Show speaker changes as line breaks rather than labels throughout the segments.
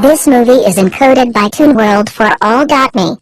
This movie is encoded by Toon World for all. Got me.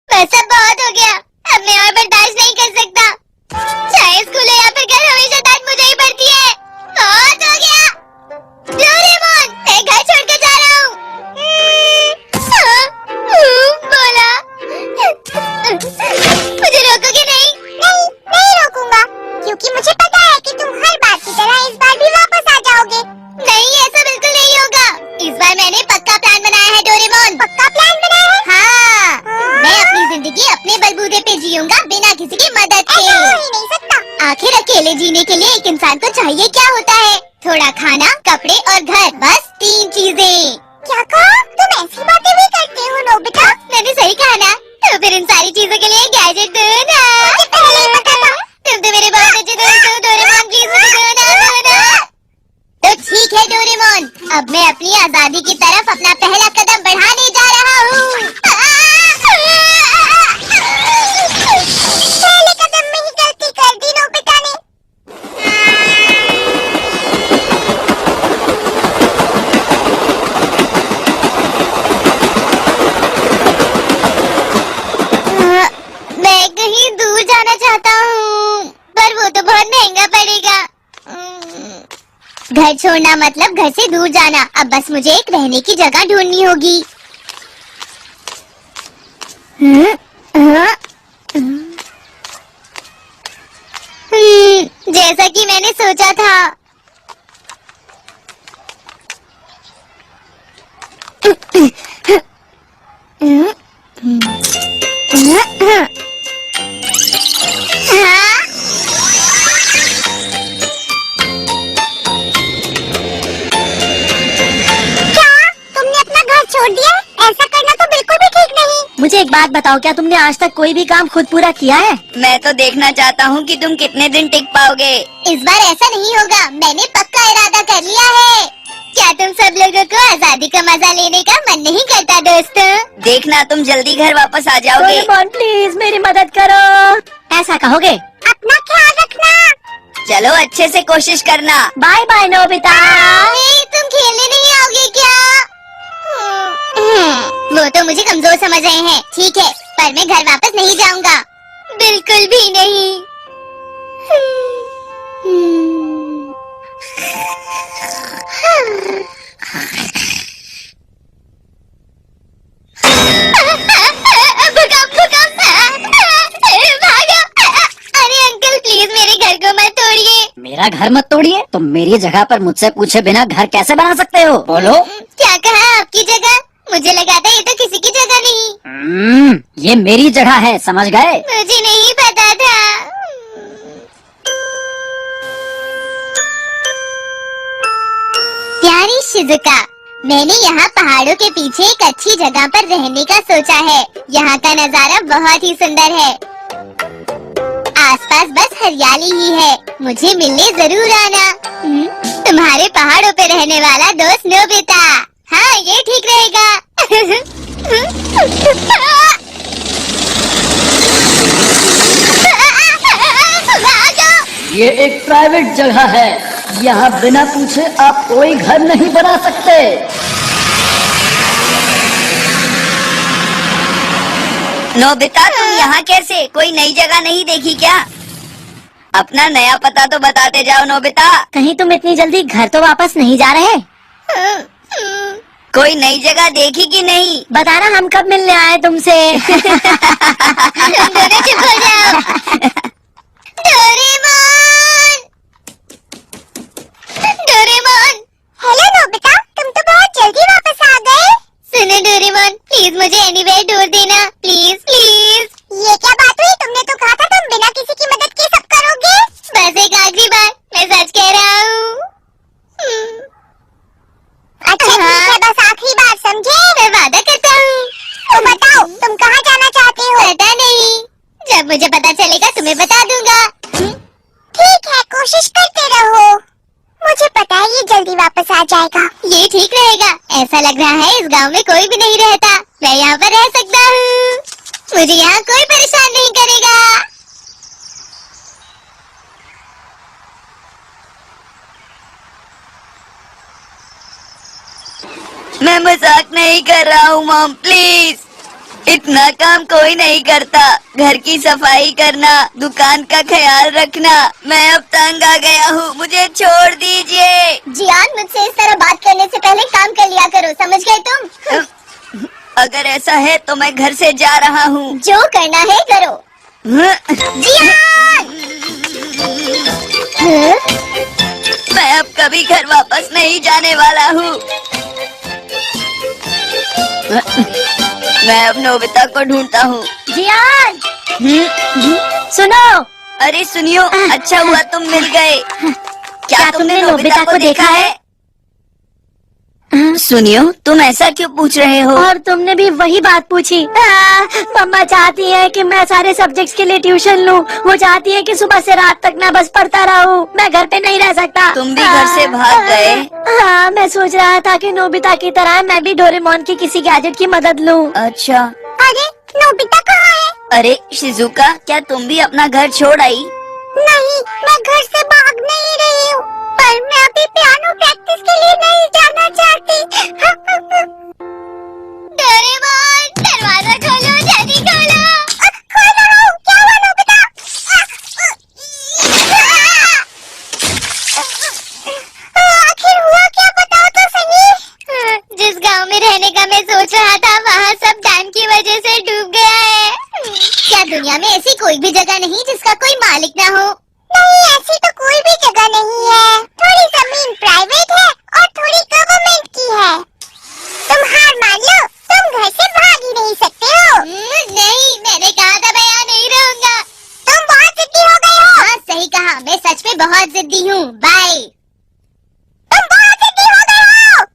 बस अब बहुत हो गया, अब मैं और बर्दाश्त नहीं कर सकता। चाहे स्कूल या फिर घर, हमेशा डांट मुझे ही पड़ती है। बहुत हो गया। डोरेमोन, मैं घर छोड़कर जा रहा हूँ। बोला मुझे रोकोगे नहीं? नहीं रोकूंगा, क्योंकि मुझे पता है कि तुम हर बार की तरह इस बार भी वापस आ जाओगे। नहीं, ऐसा बिल्कुल नहीं होगा। इस बार मैंने पक्का प्लान बनाया है डोरेमोन। पक्का प्लान बनाया है? हाँ, मैं अपनी जिंदगी अपने बलबूते पे जीऊंगा, बिना किसी की मदद के। ऐसा हो ही नहीं सकता। आखिर अकेले जीने के लिए एक इंसान को चाहिए क्या होता है? थोड़ा खाना, कपड़े और घर, बस 3 चीजें। क्या कहा? तुम ऐसी बातें भी करते हो नोबिता? मैंने सही कहा ना? तो फिर इन सारी चीजों के लिए गैजेट दो ना। मुझे पहले ही पता था। तुम तो मेरे बहुत अच्छे दोस्त हो डोरेमोन, प्लीज मुझे दो ना। तो ठीक है डोरेमोन, अब मैं अपनी आजादी की तरफ अपना पहला कदम बढ़ाने जा रहा हूँ। पहले कदम में ही गलती कर दी नोबिता ने। मैं कहीं दूर जाना चाहता हूँ, पर वो तो बहुत महंगा पड़ेगा। घर छोड़ना मतलब घर से दूर जाना। अब बस मुझे एक रहने की जगह ढूंढनी होगी। जैसा कि मैंने सोचा था।
मुझे एक बात बताओ, क्या तुमने आज तक कोई भी काम खुद पूरा किया है?
मैं तो देखना चाहता हूँ कि तुम कितने दिन टिक पाओगे।
इस बार ऐसा नहीं होगा, मैंने पक्का इरादा कर लिया है। क्या तुम सब लोगों को आजादी का मजा लेने का मन नहीं करता दोस्तों?
देखना तुम जल्दी घर वापस आ जाओगे।
डोरेमोन प्लीज मेरी मदद करो। ऐसा कहोगे?
अपना ख्याल रखना।
चलो अच्छे से कोशिश करना।
Bye bye Nobita.
तुम खेलने नहीं आओगे क्या? वो तो मुझे कमजोर समझ रहे हैं। ठीक है, पर मैं घर वापस नहीं जाऊंगा, बिल्कुल भी नहीं। भागो। अरे अंकल प्लीज मेरे घर को मत तोड़िए।
मेरा घर मत तोड़िए? तुम मेरी जगह पर मुझसे पूछे बिना घर कैसे बना सकते हो? बोलो।
क्या कहा? आपकी जगह? मुझे लगा था ये तो किसी की जगह नहीं।
ये मेरी जगह है, समझ गए?
मुझे नहीं पता था। प्यारी शिजुका, मैंने यहाँ पहाड़ों के पीछे एक अच्छी जगह पर रहने का सोचा है। यहाँ का नजारा बहुत ही सुंदर है। आसपास बस हरियाली ही है। मुझे मिलने जरूर आना। तुम्हारे पहाड़ों पे रहने वाला दोस्त नोबिता। हाँ, ये ठीक रहेगा।
ये एक प्राइवेट जगह है, यहाँ बिना पूछे आप कोई घर नहीं बना सकते।
नोबिता, तुम यहाँ कैसे? कोई नई जगह नहीं देखी क्या? अपना नया पता तो बताते जाओ नोबिता।
कहीं तुम इतनी जल्दी घर तो वापस नहीं जा रहे?
कोई नई जगह देखी कि नहीं?
बताना हम कब मिलने आए तुमसे।
तुम दोनों चुप हो जाओ। डोरेमोन! डोरेमोन! हेलो नोबिता, तुम तो बहुत जल्दी वापस आ गए। सुनो डोरेमोन, प्लीज मुझे एनीवेयर टूर देना, प्लीज प्लीज। ये क्या बात हुई? तुमने तो कहा था तुम बिना किसी की मदद के सब करोगे। बस एक आखिरी बार, मैं सच कह रहा हूँ। अच्छा ठीक है, बस आखिरी बार, समझे? मैं वादा करता हूँ। तो बताओ, तुम कहाँ जाना चाहते हो? पता नहीं, जब मुझे पता चलेगा तुम्हें बता दूंगा। ठीक है, कोशिश करते रहो। मुझे पता है ये जल्दी वापस आ जाएगा। ये ठीक रहेगा। ऐसा लग रहा है इस गांव में कोई भी नहीं रहता। मैं यहाँ पर रह सकता हूँ। मुझे यहाँ कोई परेशान नहीं करेगा।
मैं मजाक नहीं कर रहा हूँ मॉम, प्लीज। इतना काम कोई नहीं करता। घर की सफाई करना, दुकान का ख्याल रखना। मैं अब तंग आ गया हूँ, मुझे छोड़ दीजिए।
जियान, मुझसे इस तरह बात करने से पहले काम कर लिया करो, समझ गए तुम?
अगर ऐसा है तो मैं घर से जा रहा हूँ।
जो करना है करो। जियान!
मैं अब कभी घर वापस नहीं जाने वाला हूँ। मैं अब नोबिता को ढूंढता हूँ।
जियान! सुनो।
अरे सुनियो, अच्छा हुआ तुम मिल गए। क्या तुमने नोबिता को देखा है? सुनियो, तुम ऐसा क्यों पूछ रहे हो?
और तुमने भी वही बात पूछी। मम्मा चाहती है कि मैं सारे सब्जेक्ट्स के लिए ट्यूशन लूं। वो चाहती है कि सुबह से रात तक मैं बस पढ़ता रहूं। मैं घर पे नहीं रह सकता।
तुम भी घर से भाग गए?
हाँ, मैं सोच रहा था कि नोबिता की तरह मैं भी डोरेमोन की किसी गैजेट की मदद लूं।
अच्छा।
अरे नोबिता कहाँ है?
अरे शिजुका, क्या तुम भी अपना घर छोड़ आई?
नहीं, मैं घर से भाग नहीं रही हूँ, पर मैं अभी पियानो प्रैक्टिस के लिए नहीं जाना चाहती। डोरेमोन, दरवाजा खोलो, जल्दी खोलो। खोल रहा हूँ। क्या हुआ नोबिता? आखिर हुआ क्या, बताओ तो सही। जिस गांव में रहने का मैं सोच रहा था, वहाँ सब डैम की वजह से डूब गया है। क्या दुनिया में ऐसी कोई भी जगह नहीं जिसका कोई मालिक ना हो? नहीं, ऐसी तो कोई भी जगह नहीं है। थोड़ी जमीन प्राइवेट है और थोड़ी गवर्नमेंट की है। तुम हार मान लो, तुम घर से भाग ही नहीं सकते हो। नहीं, मैंने कहा था मैं यहाँ नहीं रहूंगा। तुम बहुत जिद्दी हो गए हो। हाँ, सही कहा, मैं सच में बहुत जिद्दी हूँ। बाय। तुम बहुत जिद्दी हो गए हो।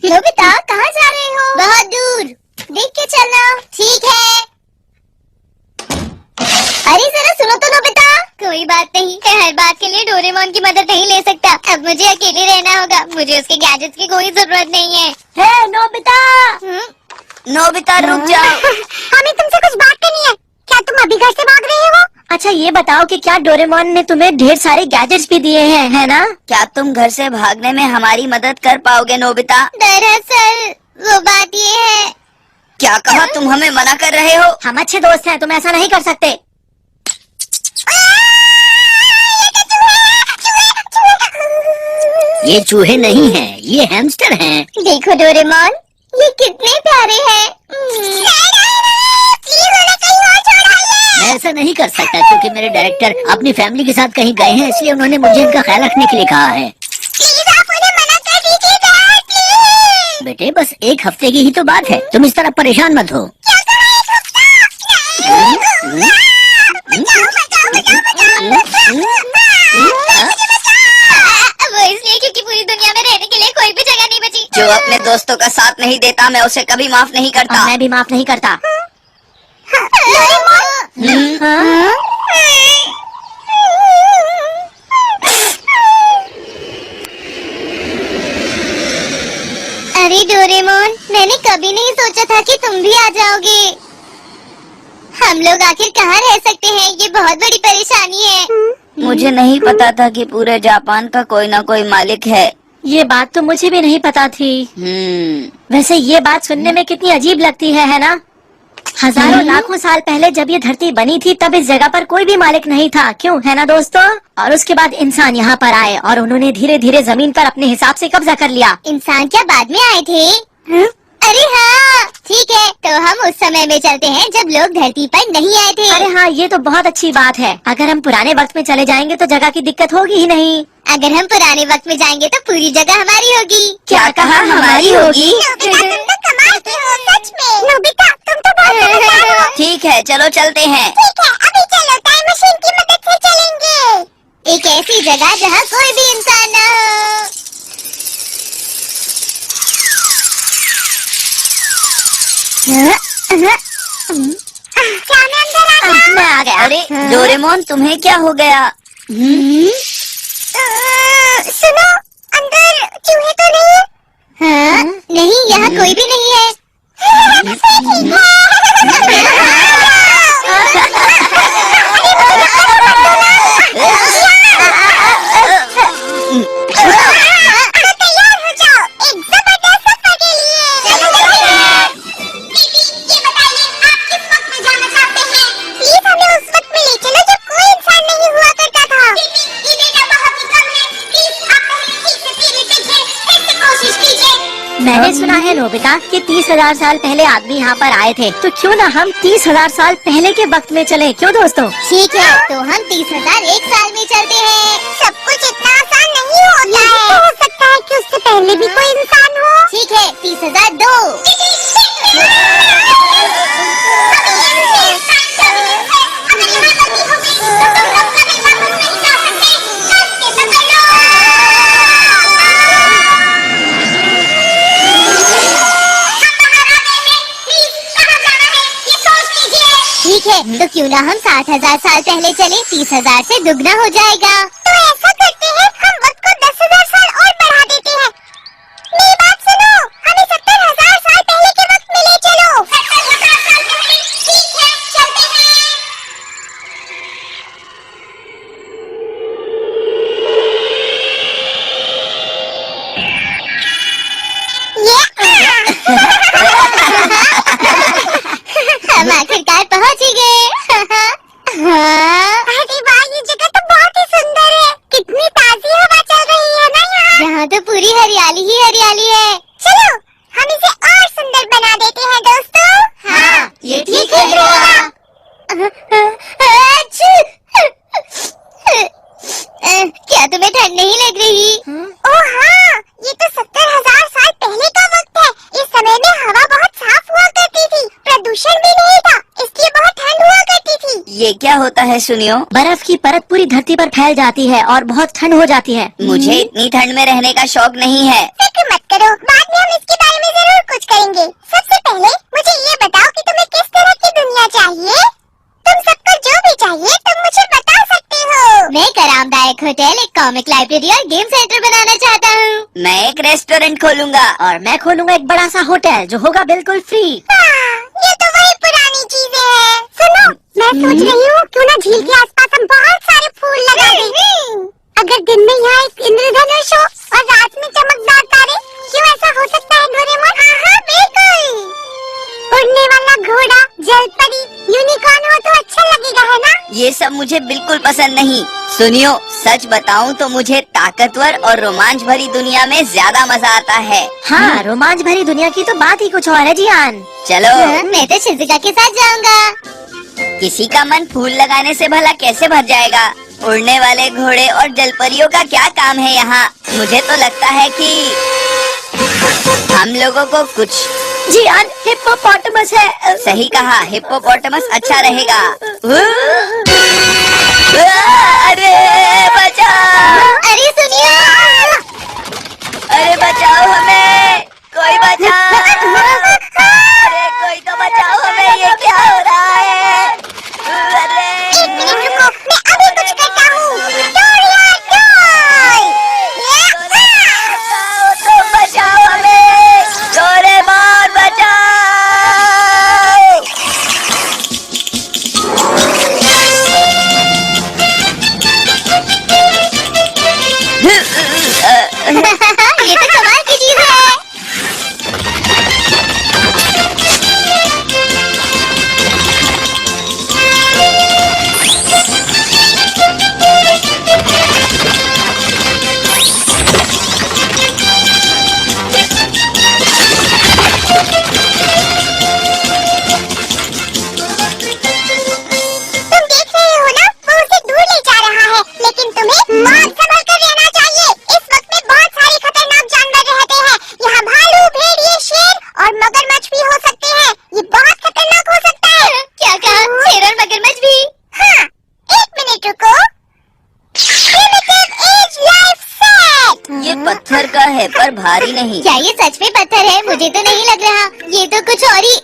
नोबिता, कहाँ जा रहे हो? बहुत दूर, देख के चलना। ठीक है। अरे जरा सुनो तो नोबिता। कोई बात नहीं, मैं हर बात के लिए डोरेमोन की मदद नहीं ले सकता। अब मुझे अकेले रहना होगा। मुझे उसके गैजेट्स की कोई जरूरत नहीं है।
हे नोबिता!
नोबिता रुक जाओ।
हमें तुमसे कुछ बात करनी है। क्या तुम अभी घर से भाग रहे हो?
अच्छा ये बताओ कि क्या डोरेमोन ने तुम्हें ढेर सारे गैजेट्स भी दिए हैं, है ना?
क्या तुम घर से भागने में हमारी मदद कर पाओगे नोबिता?
दरअसल वो बात ये है।
क्या कहा? तुम हमें मना कर रहे हो?
हम अच्छे दोस्त हैं, तुम ऐसा नहीं कर सकते।
ये चूहे नहीं हैं, ये हैमस्टर हैं।
देखो डोरेमोन, ये कितने प्यारे हैं।
मैं ऐसा नहीं कर सकता क्योंकि मेरे डायरेक्टर अपनी फैमिली के साथ कहीं गए हैं, इसलिए उन्होंने मुझे इनका ख्याल रखने के लिए कहा है।
प्लीज आप उन्हें मना कर दीजिए डैड, प्लीज।
बेटे बस एक हफ्ते की ही तो बात है, तुम इस तरह परेशान मत हो।
क्या कहा, एक हफ्ता? वो इसलिए क्योंकि पूरी दुनिया में रहने के लिए कोई भी जगह नहीं बची।
जो अपने दोस्तों का साथ नहीं देता, मैं उसे कभी माफ नहीं करता।
मैं भी माफ नहीं करता।
डोरेमोन।
हाँ?
अरे डोरेमोन, मैंने कभी नहीं सोचा था कि तुम भी आ जाओगे। हम लोग आखिर कहाँ रह सकते हैं, ये बहुत बड़ी परेशानी है।
मुझे नहीं पता था कि पूरे जापान का कोई ना कोई मालिक है।
ये बात तो मुझे भी नहीं पता थी। वैसे ये बात सुनने में कितनी अजीब लगती है ना? हजारों लाखों साल पहले जब ये धरती बनी थी तब इस जगह पर कोई भी मालिक नहीं था, क्यों है ना दोस्तों? और उसके बाद इंसान यहाँ पर आए और उन्होंने धीरे धीरे जमीन पर अपने हिसाब से कब्जा कर लिया।
इंसान क्या बाद में आए थे? अरे हाँ, ठीक है, तो हम उस समय में चलते हैं जब लोग धरती पर नहीं आए थे।
अरे हाँ, ये तो बहुत अच्छी बात है। अगर हम पुराने वक्त में चले जाएंगे तो जगह की दिक्कत होगी ही नहीं।
अगर हम पुराने वक्त में जाएंगे तो पूरी जगह हमारी होगी।
क्या कहा, हमारी होगी?
नोबिता, तुम तो कमाल के हो सच में। नोबिता, तुम तो बहुत समझदार हो।
ठीक है, चलो चलते हैं।
ठीक है, अभी चलो, टाइम मशीन की मदद से चलेंगे। एक ऐसी जगह जहाँ कोई भी इंसान न हो। क्या मैं अंदर आ गया?
मैं आ गया।
अरे डोरेमोन, तुम्हें क्या हो गया?
सुनो, अंदर चूहे तो नहीं है? हाँ? नहीं, यहाँ कोई भी नहीं है। तो तैयार हो जाओ एक जबरदस्त सफर के लिए। ये बताइए, आप किस वक्त में जाना चाहते हैं? प्लीज हमें उस वक्त में ले चलो जब कोई इंसान नहीं हुआ करता था। ये डेटा बहुत ही कम है, प्लीज आप पहले ठीक से सीढ़ी सीखिए, फिर से कोशिश कीजिए।
मैंने सुना है नोबिता कि 30,000 साल पहले आदमी यहाँ पर आए थे, तो क्यों ना हम 30,000 साल पहले के वक्त में चलें, क्यों दोस्तों?
ठीक है, तो हम 30,001 साल में चलते हैं। सब कुछ इतना आसान नहीं होता है। हो सकता है कि उससे पहले भी कोई इंसान हो। ठीक है, 30,002। ठीक है, तो क्यों ना हम 60,000 साल पहले चले, 30,000 से दुगना हो जाएगा। तो ऐसा करते हैं, हम वक्त को 10,000 साल और बढ़ा देते हैं। मेरी बात सुनो, हमें 70,000 साल पहले के वक्त में ले चलो। 70,000 साल पहले, ठीक है, चलते हम आखिरकार पहुंच ही गए। अरे वाह, ये जगह तो बहुत ही सुंदर है। कितनी ताजी हवा चल रही है ना यहाँ। यहाँ तो पूरी हरियाली ही हरियाली है। चलो, हम इसे और सुंदर बना देते हैं दोस्तों। हाँ, ये ठीक है। क्या तुम्हें ठंड नहीं लग रही? ओह हाँ, ये तो 70,000 साल पहले का वक्त है। इस समय में हवा बहुत साफ हुआ करती थी, प्रदूषण भी नहीं था, इसलिए बहुत ठंड हुआ करती थी।
ये क्या होता है सुनियो?
बर्फ की परत पूरी धरती पर फैल जाती है और बहुत ठंड हो जाती है।
मुझे इतनी ठंड में रहने का शौक नहीं है।
फिक्र मत करो, बाद में हम इसके बारे में जरूर कुछ करेंगे। सबसे पहले मुझे ये बताओ कि तुम्हें किस तरह की दुनिया चाहिए? तुम सबको जो भी चाहिए तुम मुझे बता सकते हो। मैं एक आरामदायक होटल, एक कॉमिक लाइब्रेरी और गेम सेंटर बनाना चाहता हूँ।
मैं एक रेस्टोरेंट खोलूंगा।
और मैं खोलूंगा एक बड़ा सा होटल जो होगा बिल्कुल फ्री।
ये तो वही पुरानी चीजें हैं। सुनो, मैं सोच रही हूँ क्यों ना झील के आसपास हम बहुत सारे फूल लगा दें। अगर दिन में यहाँ एक इंद्रधनुष हो और रात में चमकदार तारे, क्यों ऐसा हो सकता है डोरेमोन? हाँ, बिल्कुल। उड़ने वाला घोड़ा, जलपरी, यूनिकॉर्न हो तो अच्छा लगेगा, है ना?
ये सब मुझे बिल्कुल पसंद नहीं। सुनियो, सच बताऊं तो मुझे ताकतवर और रोमांच भरी दुनिया में ज्यादा मजा आता है।
हाँ, रोमांच भरी दुनिया की तो बात ही कुछ और है जियान।
चलो।
मैं तो शिजुका के साथ जाऊंगा।
किसी का मन फूल लगाने से भला कैसे भर जाएगा? उड़ने वाले घोड़े और जलपरियों का क्या काम है यहाँ? मुझे तो लगता है कि हम लोगों को कुछ।
जियान, हिप्पोपोटामस है।
सही कहा, हिप्पोपोटामस अच्छा रहेगा। अरे बचाओ!
अरे सुनिए,
अरे बचाओ हमें, कोई बचाओ! अरे कोई तो बचाओ हमें, ये क्या हो रहा है?
ये तो कमाल की चीज है। तुम देख रहे हो ना, वो उसे दूर ले जा रहा है, लेकिन तुम्हें बहुत संभल कर रहना चाहिए। इस वक्त में बहुत सारे खतरनाक जानवर रहते हैं। यहाँ भालू, भेड़िए, शेर और मगरमच्छ भी हो सकते हैं। ये बहुत खतरनाक हो सकता है। क्या कहा? शेर और मगरमच्छ भी? हाँ, एक मिनट रुको। Primitive age life set।
ये पत्थर का है पर भारी नहीं।
क्या ये सच में पत्थर है? मुझे तो नहीं लग रहा। ये तो कुछ और ही।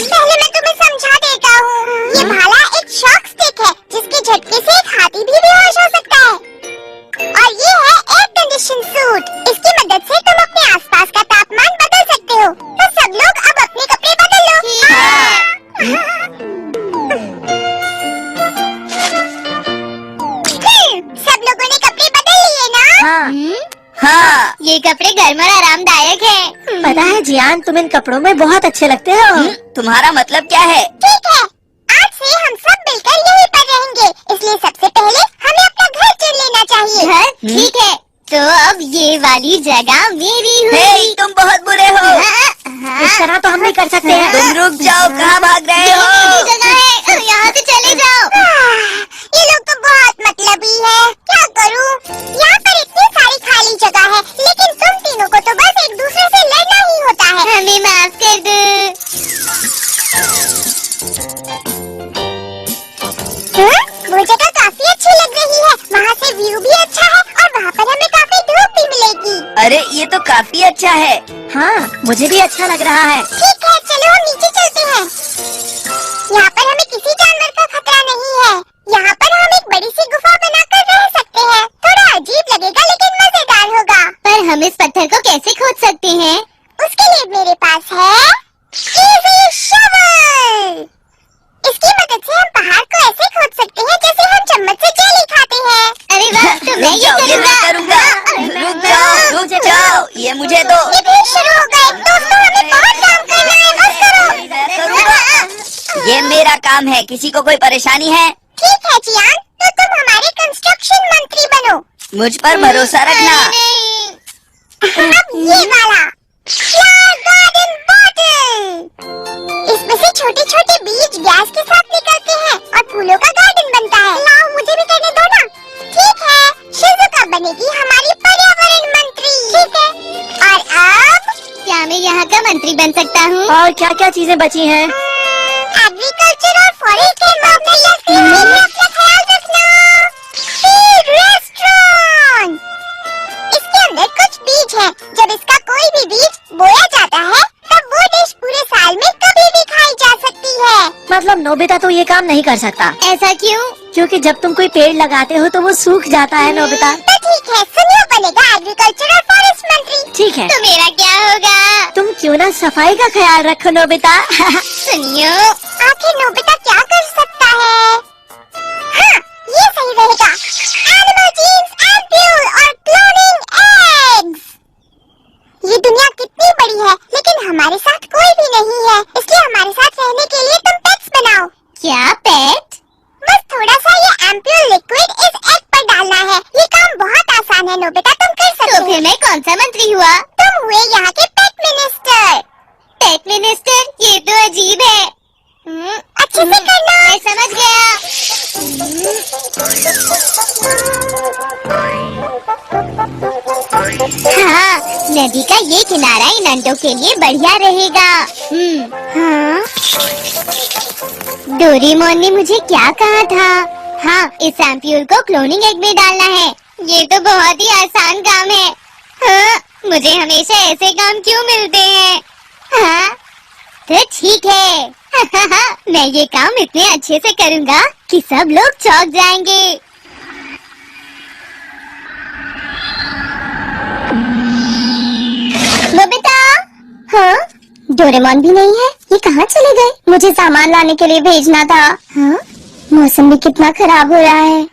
पहले मैं तुम्हें समझा देता हूँ। ये भाला एक शॉक स्टिक है, जिसके झटके से एक हाथी भी बेहोश हो सकता है। और ये है एयर कंडीशन सूट। इसकी मदद से तुम अपने आसपास का तापमान बदल सकते हो। तो सब लोग अब अपने कपड़े बदल लो। सब लोगों ने कपड़े बदल लिए ना?
हाँ।
हाँ,
ये कपड़े गर्म और आरामदायक है।
पता है जियान, तुम इन कपड़ों में बहुत अच्छे लगते हो।
तुम्हारा मतलब क्या है?
ठीक है, आज से हम सब मिलकर यहीं पर रहेंगे। इसलिए सबसे पहले हमें अपना घर चुन लेना चाहिए। घर? ठीक है, तो अब ये वाली जगह मेरी
हे,
हुई।
तुम बहुत बुरे हो।
इस तरह तो हम नहीं कर सकते हैं।
तुम रुक जाओ, कहाँ भाग रहे
ये
हो?
मेरी जगह है, यहाँ से चले जाओ। ये लोग तो बहुत मतलबी है। क्या करूँ? यहाँ पर इतनी सारी खाली जगह है, लेकिन तुम तीनों को तो बस एक दूसरे से लड़ना ही होता है। हमें माफ कर दो। वो जगह काफी अच्छी लग रही है। वहाँ से व्यू भी अच्छा है और वहाँ पर हमें काफी धूप भी मिलेगी।
अरे ये तो काफी अच्छा है।
हाँ, मुझे भी अच्छा लग रहा है।
ठीक है, चलो हम नीचे चलते हैं। यहाँ पर हमें किसी जानवर का खतरा नहीं है। यहाँ पर हम एक बड़ी सी गुफा बनाकर रह सकते हैं। थोड़ा अजीब लगेगा लेकिन मजेदार होगा। पर हम इस पत्थर को कैसे खोद सकते हैं? उसके लिए मेरे पास है इजी शॉवल। इसकी मदद से हम पहाड़ को ऐसे खोद सकते हैं जैसे हम चम्मच से जेली खाते हैं। अरे वाह, तो मैं ये
ये मैं
करूँगा।
करूँगा। रुक जाओ, ये मुझे दो।
ये फिर शुरू हो गए। दोस्तों, हमें बहुत काम करना है, बस करो।
मैं करूँगा। ये मेरा काम है, किसी को कोई परेशानी है?
ठीक है जियान, तो तुम हमारे कंस्ट्रक्शन मंत्री बनो।
मुझ पर भरोसा रखना।
अब ये वाला फ्लावर गार्डन बॉटल। इसमें से छोटे छोटे बीज गैस के साथ निकलते हैं और फूलों का गार्डन बनता है। लाओ, मुझे भी करने दो ना। ठीक है, शिजुका बनेगी हमारी पर्यावरण मंत्री। ठीक है, और अब क्या मैं यहाँ का मंत्री बन सकता हूँ?
और क्या क्या चीजें बची हैं?
एग्रीकल्चर और फॉरेस्ट के मामले में अपना ख्याल रखना। Feed restaurant. इसके अंदर कुछ बीज हैं। जब इसका कोई भी बीज बोया जाता है, तब वो डिश पूरे साल में कभी भी खाई जा सकती है।
मतलब नोबिता तो ये काम नहीं कर सकता,
ऐसा क्यों?
क्योंकि जब तुम कोई पेड़ लगाते हो तो वो सूख जाता है नोबिता।
तो ठीक है, सुनियो बनेगा एग्रीकल्चर और फॉरेस्ट मंत्री।
ठीक है,
तो मेरा क्या होगा?
तुम क्यों ना सफाई का ख्याल रखो नोबिता।
सुनियो, आखिर नोबिता क्या कर सकता है? हाँ, ये सही रहेगा। एनिमल जीन्स, एम्प्यूल और क्लोनिंग एग्स। ये दुनिया कितनी बड़ी है, लेकिन हमारे साथ कोई भी नहीं है। इसलिए हमारे साथ रहने के लिए तुम पेट्स बनाओ। क्या पेट? बस थोड़ा सा ये एम्प्यूल लिक्विड इस एग पर डालना है। ये काम बहुत आसान है नोबिता, तुम कर सकते हो। तो फिर मैं कौन सा मंत्री हुआ? तुम हुए यहाँ के पेट मिनिस्टर। पेट मिनिस्टर? ये तो अजीब है। अच्छे से करना। मैं समझ गया। हाँ, नदी का ये किनारा इन अंडों के लिए बढ़िया रहेगा। हाँ, डोरेमोन ने मुझे क्या कहा था? हाँ, इस एम्प्यूल को क्लोनिंग एग में डालना है। ये तो बहुत ही आसान काम है। हाँ, मुझे हमेशा ऐसे काम क्यों मिलते हैं? हाँ, तो ठीक है। मैं ये काम इतने अच्छे से करूँगा कि सब लोग चौंक जाएंगे। नोबिता, हाँ, डोरेमोन भी नहीं है। ये कहाँ चले गए? मुझे सामान लाने के लिए भेजना था। हाँ, मौसम भी कितना खराब हो रहा है।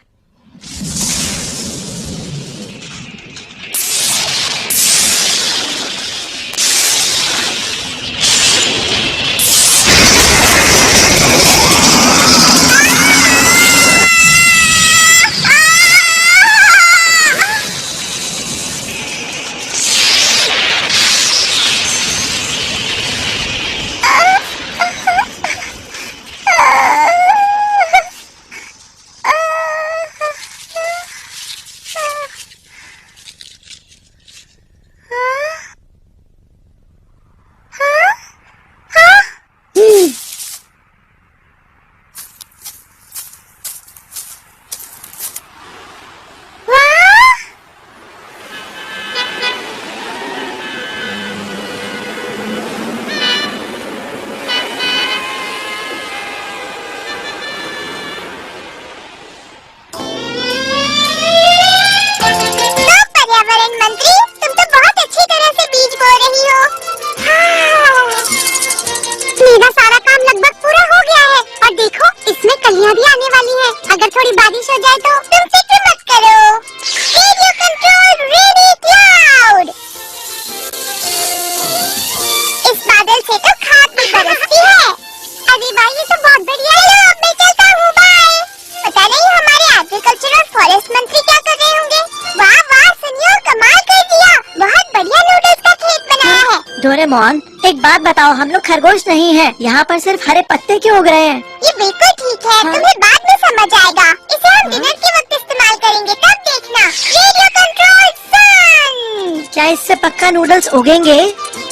डोरेमोन, एक बात बताओ, हम लोग खरगोश नहीं हैं। यहाँ पर सिर्फ हरे पत्ते क्यों उग रहे हैं?
ये बिल्कुल ठीक है, तुम्हें बाद में समझ आएगा। इसे हम डिनर के वक्त इस्तेमाल करेंगे, तब देखना। रेडियो कंट्रोल सन।
क्या इससे पक्का नूडल्स उगेंगे?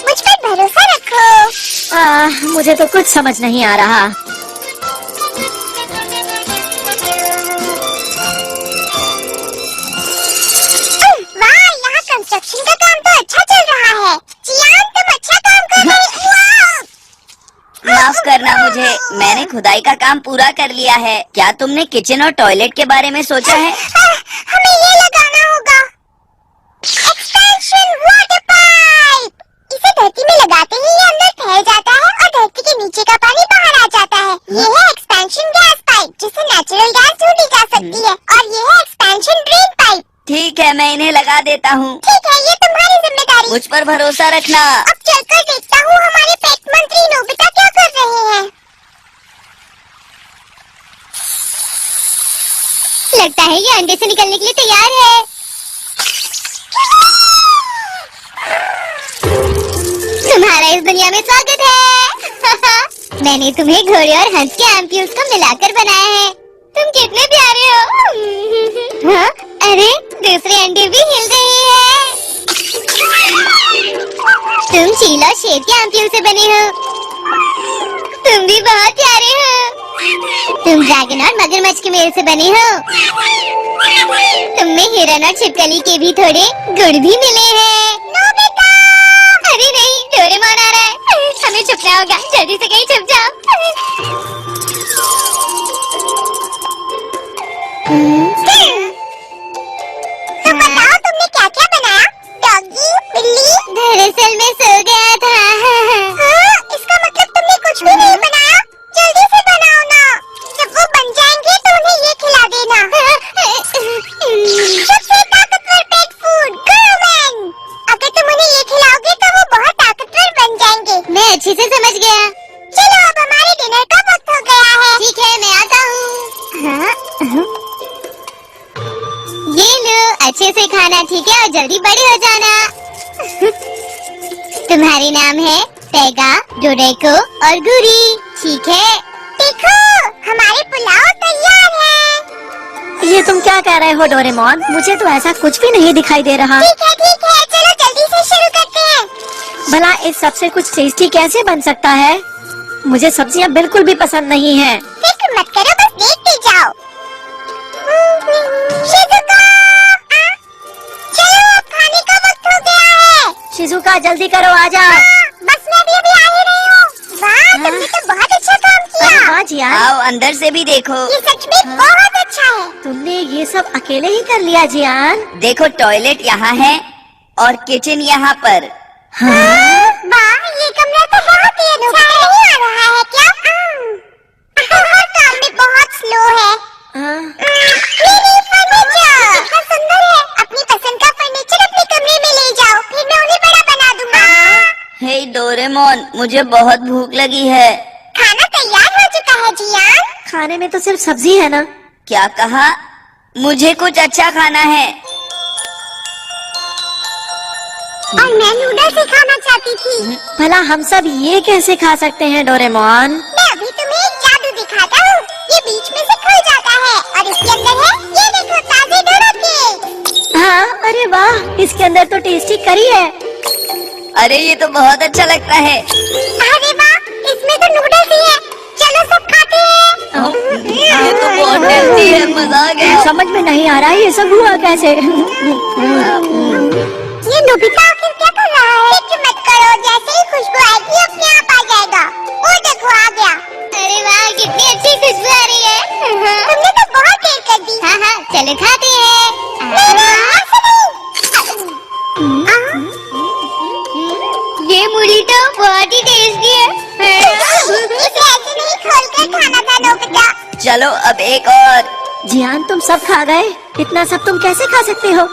मुझ पर भरोसा रखो।
मुझे तो कुछ समझ नहीं आ रहा।
वाह, यहाँ कंस्ट्रक्शन का काम तो अच्छा चल रहा है। जियान, तुम अच्छा काम कर रही हो।
माफ करना मुझे, मैंने खुदाई का काम पूरा कर लिया है। क्या तुमने किचन और टॉयलेट के बारे में सोचा है?
हमें ये लगाना होगा, एक्सपेंशन वाटर पाइप। इसे धरती में लगाते ही ये अंदर फैल जाता है और धरती के नीचे का पानी बाहर आ जाता है। ये है एक्सपेंशन गैस पाइप, जिससे नेचुरल गैस ढूंढी जा सकती है। और ये है एक्सपेंशन ड्रेन पाइप।
ठीक है, मैं इन्हें लगा देता हूँ।
ठीक है, ये तुम्हारी जिम्मेदारी।
मुझ पर भरोसा रखना।
अब चलकर देखता हूँ हमारे पेट मंत्री नोबिता क्या कर रहे हैं। लगता है ये अंडे से निकलने के लिए तैयार है। तुम्हारा इस दुनिया में स्वागत है। मैंने तुम्हें घोड़े और हंस के एम्प्यूल्स को मिलाकर बनाया है। तुम कितने प्यारे हो। हाँ? अरे, दूसरे अंडे भी हिल रहे हैं। तुम चील और शेर के एम्प्यूल से बने हो। तुम भी बहुत प्यारे हो। तुम ड्रैगन और मगरमच्छ के मेल से बने हो। तुमने हिरन और छिपकली के भी थोड़े गुण भी मिले हैं। नोबिता! अरे नहीं, डोरेमोन आ रहा है। हमें छुपना होगा, जल्दी से कहीं छुप जाओ। तो बताओ, तुमने क्या क्या बनाया? डॉगी, बिल्ली? दरअसल मैं सो गया था। हाँ, इसका मतलब तुमने कुछ भी नहीं बनाया? जल्दी से बनाओ ना। जब वो बन जाएंगे तो उन्हें ये खिला देना। सबसे ताकतवर पेट फूड, गोमैन। अगर तुम उन्हें ये खिलाओगे तो वो बहुत ताकतवर बन जाएंगे। मैं अच्छे से समझ गया। चलो, अब हमारे डिनर का वक्त हो गया है। ठीक है, मैं आता हूँ। ये लो, अच्छे से खाना, ठीक है? और जल्दी बड़े हो जाना। तुम्हारे नाम है पेगा, डोरेको और गुरी, ठीक है? देखो, हमारे पुलाव तैयार है।
ये तुम क्या कह रहे हो डोरेमोन? मुझे तो ऐसा कुछ भी नहीं दिखाई दे रहा।
ठीक है, चलो जल्दी से शुरू करते हैं।
भला इस सबसे कुछ टेस्टी कैसे बन सकता है? मुझे सब्जियां बिल्कुल भी पसंद नहीं हैं।
फिक्र मत करो, बस देखते जाओ। शिजुका! चलो, अब खाने का वक्त हो गया है।
शिजुका, जल्दी करो, आजा।
बस मैं भी अभी आ ही रही हूँ। वाह, तुमने तो बहुत अच्छा काम
अरे
किया।
वाह जियान,
आओ अंदर से भी देखो।
ये सच में बहुत अच्छा है।
तुमने ये सब अकेले ही कर लिया जियान।
देखो, टॉयलेट यहाँ है और किचन यहाँ पर।
वाह, ये कमरा तो बहुत ही अनोखा है। नहीं आ रहा है क्या? हर काम में बहुत स्लो है।
हाँ,
मेरी फर्नीचर कितना सुंदर है। अपनी पसंद का फर्नीचर अपने कमरे में ले जाओ, फिर मैं उन्हें बड़ा बना दूंगा।
हे डोरेमोन, मुझे बहुत भूख लगी है।
खाना तैयार हो चुका है जियान।
खाने में तो सिर्फ सब्जी है ना।
क्या कहा? मुझे कुछ अच्छा खाना है।
और मैं नूडल्स ही खाना चाहती थी।
भला हम सब ये कैसे खा सकते हैं डोरेमोन?
मैं अभी तुम्हें एक जादू दिखाता हूँ। ये बीच में से खुल जाता है और इसके अंदर है, ये देखो, ताजे डोरके।
हाँ, अरे वाह, इसके अंदर तो टेस्टी करी है।
अरे ये तो बहुत अच्छा लगता है।
अरे वाह, इसमें तो नूडल्स ही है। चलो सब खाते हैं।
ये तो बहुत टेस्टी है, मजा आ गया।
समझ में नहीं आ रहा है ये सब हुआ कैसे।
ये नोबिता आखिर क्या कर रहा है? फिक्र मत करो, जैसे ही खुशबू आएगी अपने आप आ जाएगा। वो देखो, आ गया। अरे वाह, कितनी अच्छी खुशबू आ रही है। तुमने तो बहुत देर कर दी। हाँ, चलो खाते हैं। ऐसे नहीं। ये मूली तो बहुत ही टेस्टी है। इसे ऐसे नहीं खोलकर खाना था नोबिता।
चलो अब एक और।
जियान, तुम सब खा गए? इतना सब तुम कैसे खा सकते हो?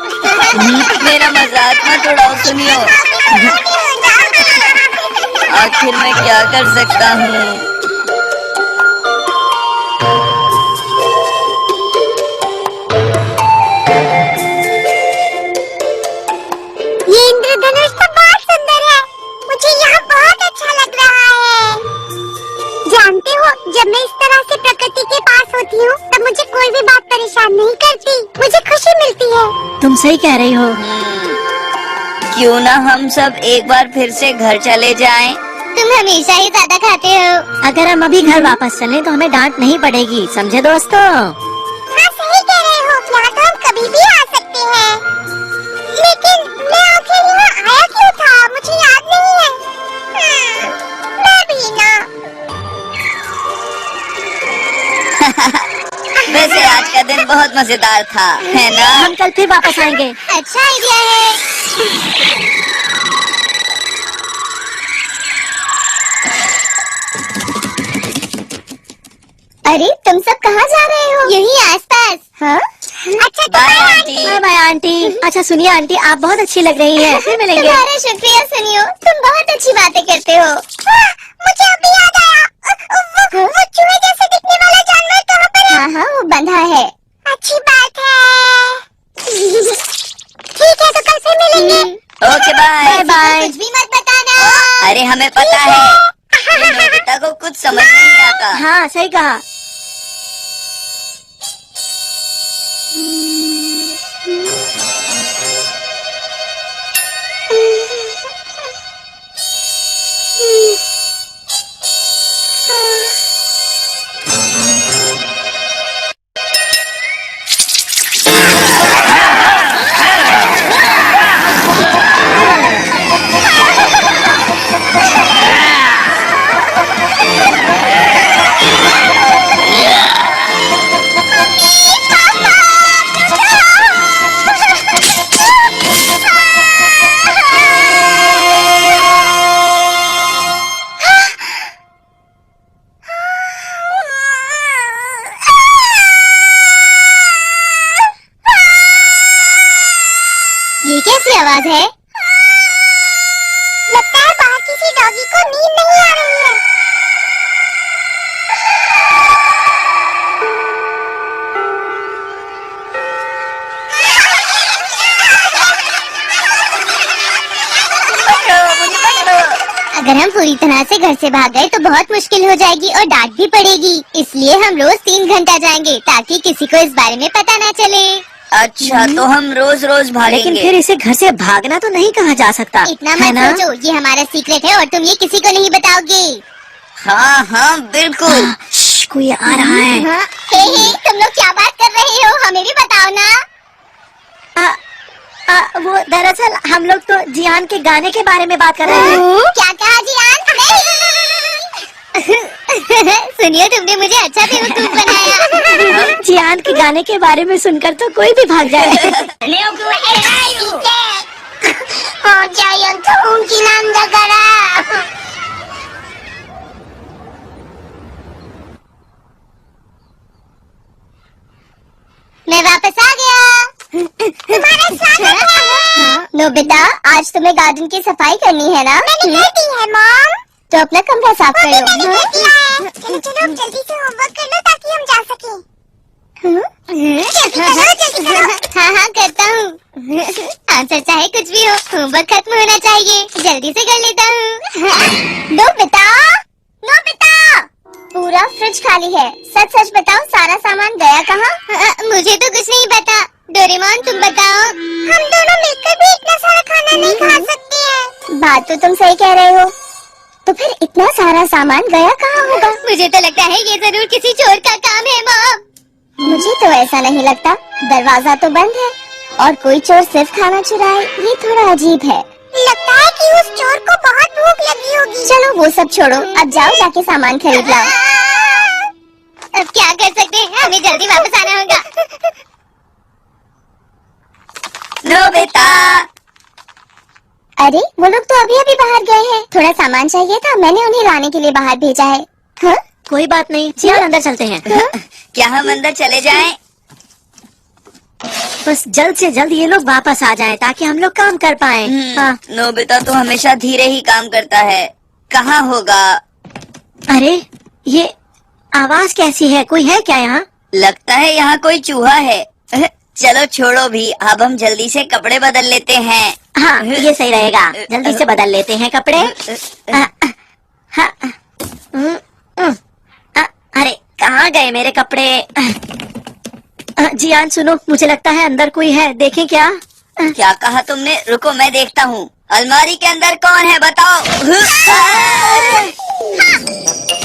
मेरा मजाक मत उड़ाओ, सुनियो। आखिर मैं क्या कर सकता हूँ?
ये इंद्रधनुष तो बहुत सुंदर है। मुझे
तुम सही कह रही हो।
क्यों ना हम सब एक बार फिर से घर चले जाएं?
तुम हमेशा ही ज्यादा खाते हो।
अगर हम अभी घर वापस चलें तो हमें डांट नहीं पड़ेगी, समझे दोस्तों?
हाँ सही कह रहे हो, यहाँ तो हम कभी भी आ सकते हैं। लेकिन मैं आखिर यहाँ आया क्यों था, मुझे याद नहीं है। मैं भी ना।
वैसे आज का दिन बहुत मजेदार था, है ना?
हम कल फिर वापस आएंगे।
अच्छा आइडिया है। अरे तुम सब कहाँ जा रहे हो? यहीं आसपास। हाँ? अच्छा
bye aunty.
Bye bye aunty. अच्छा सुनिए आंटी, आप बहुत अच्छी लग रही हैं, फिर मिलेंगे।
तुम्हारा शुक्रिया सुनियो, तुम बहुत अच्छी बातें करते हो। मुझे अभी याद आया, वो चूहे जैसे दिखने वाला जानवर कहाँ पर है? हाँ वो बंधा है। अच्छी बात है। ठीक है तो कल फिर मिलेंगे।
Okay bye.
बाय।
कुछ भी मत बताना।
अरे हमें पता है, ये नोबिता को कुछ समझ नहीं आता।
हाँ सही कहा।
ये कैसी आवाज है? लगता है बाहर किसी डॉगी को नींद नहीं आ रही है। अगर हम पूरी तरह से घर से भाग गए तो बहुत मुश्किल हो जाएगी और डांट भी पड़ेगी। इसलिए हम रोज 3 घंटा जाएंगे ताकि किसी को इस बारे में पता ना चले।
अच्छा तो हम रोज रोज
लेकिन
भागेंगे।
फिर इसे घर से भागना तो नहीं कहा जा सकता,
इतना
है
मत
ना?
सोचो, ये हमारा सीक्रेट है और तुम ये किसी को नहीं बताओगे।
हाँ हाँ बिल्कुल।
श्श, कोई आ रहा है।
हाँ? हे, तुम लोग क्या बात कर रहे हो, हमें भी बताओ ना।
वो दरअसल हम लोग तो जियान के गाने के बारे में बात कर रहे हैं।
क्या कहा जियान? सुनिए तुमने मुझे अच्छा बेवकूफ बनाया।
जियान के गाने के बारे में सुनकर तो कोई भी भाग जाए।
उनकी नाम जगरा। मैं वापस आ गया। तुम्हारा स्वागत है। नोबिता, आज तुम्हें गार्डन की सफाई करनी है ना? मैंने कर दी है मॉम। तो अपना कमरा साफ करो। चलो चलो जल्दी से होमवर्क कर लो ताकि हम जा सकें। जल्दी करो। हाँ हाँ करता हूँ। आंसर चाहे कुछ भी हो, होमवर्क खत्म होना चाहिए। जल्दी से कर लेता हूँ। नोबिता, नोबिता, पूरा फ्रिज खाली है। सच सच बताओ, सारा सामान गया कहाँ? मुझे तो कुछ नहीं पता। डोरेमोन तुम बताओ। हम दोनों मिलकर भी इतना सारा खाना नहीं खा सकते हैं। बात तो तुम सही कह रहे हो। तो फिर इतना सारा सामान गया कहाँ होगा? मुझे तो लगता है ये जरूर किसी चोर का काम है मॉम। मुझे तो ऐसा नहीं लगता, दरवाजा तो बंद है और कोई चोर सिर्फ खाना चुराए, ये थोड़ा अजीब है। लगता है कि उस चोर को बहुत भूख लगी होगी। चलो वो सब छोड़ो, अब जाओ जाके सामान खरीद लाओ। अब क्या कर सकते हैं, हमें जल्दी वापस आना होगा।
नोबिता,
अरे वो लोग तो अभी अभी बाहर गए हैं। थोड़ा सामान चाहिए था, मैंने उन्हें लाने के लिए बाहर भेजा है। हाँ?
कोई बात नहीं, जियान अंदर चलते हैं।
क्या हम अंदर चले जाएं?
बस जल्द से जल्द ये लोग वापस आ जाएं ताकि हम लोग काम कर पाएं। हाँ।
नोबिता तो हमेशा धीरे ही काम करता है। कहाँ होगा?
अरे ये आवाज कैसी है, कोई है क्या यहाँ?
लगता है यहाँ कोई चूहा है। चलो छोड़ो भी, अब हम जल्दी से कपड़े बदल लेते हैं।
हाँ ये सही रहेगा, जल्दी से बदल लेते हैं कपड़े। हाँ, अरे कहाँ गए मेरे कपड़े? जियान सुनो, मुझे लगता है अंदर कोई है, देखें क्या?
क्या कहा तुमने? रुको मैं देखता हूँ। अलमारी के अंदर कौन है बताओ।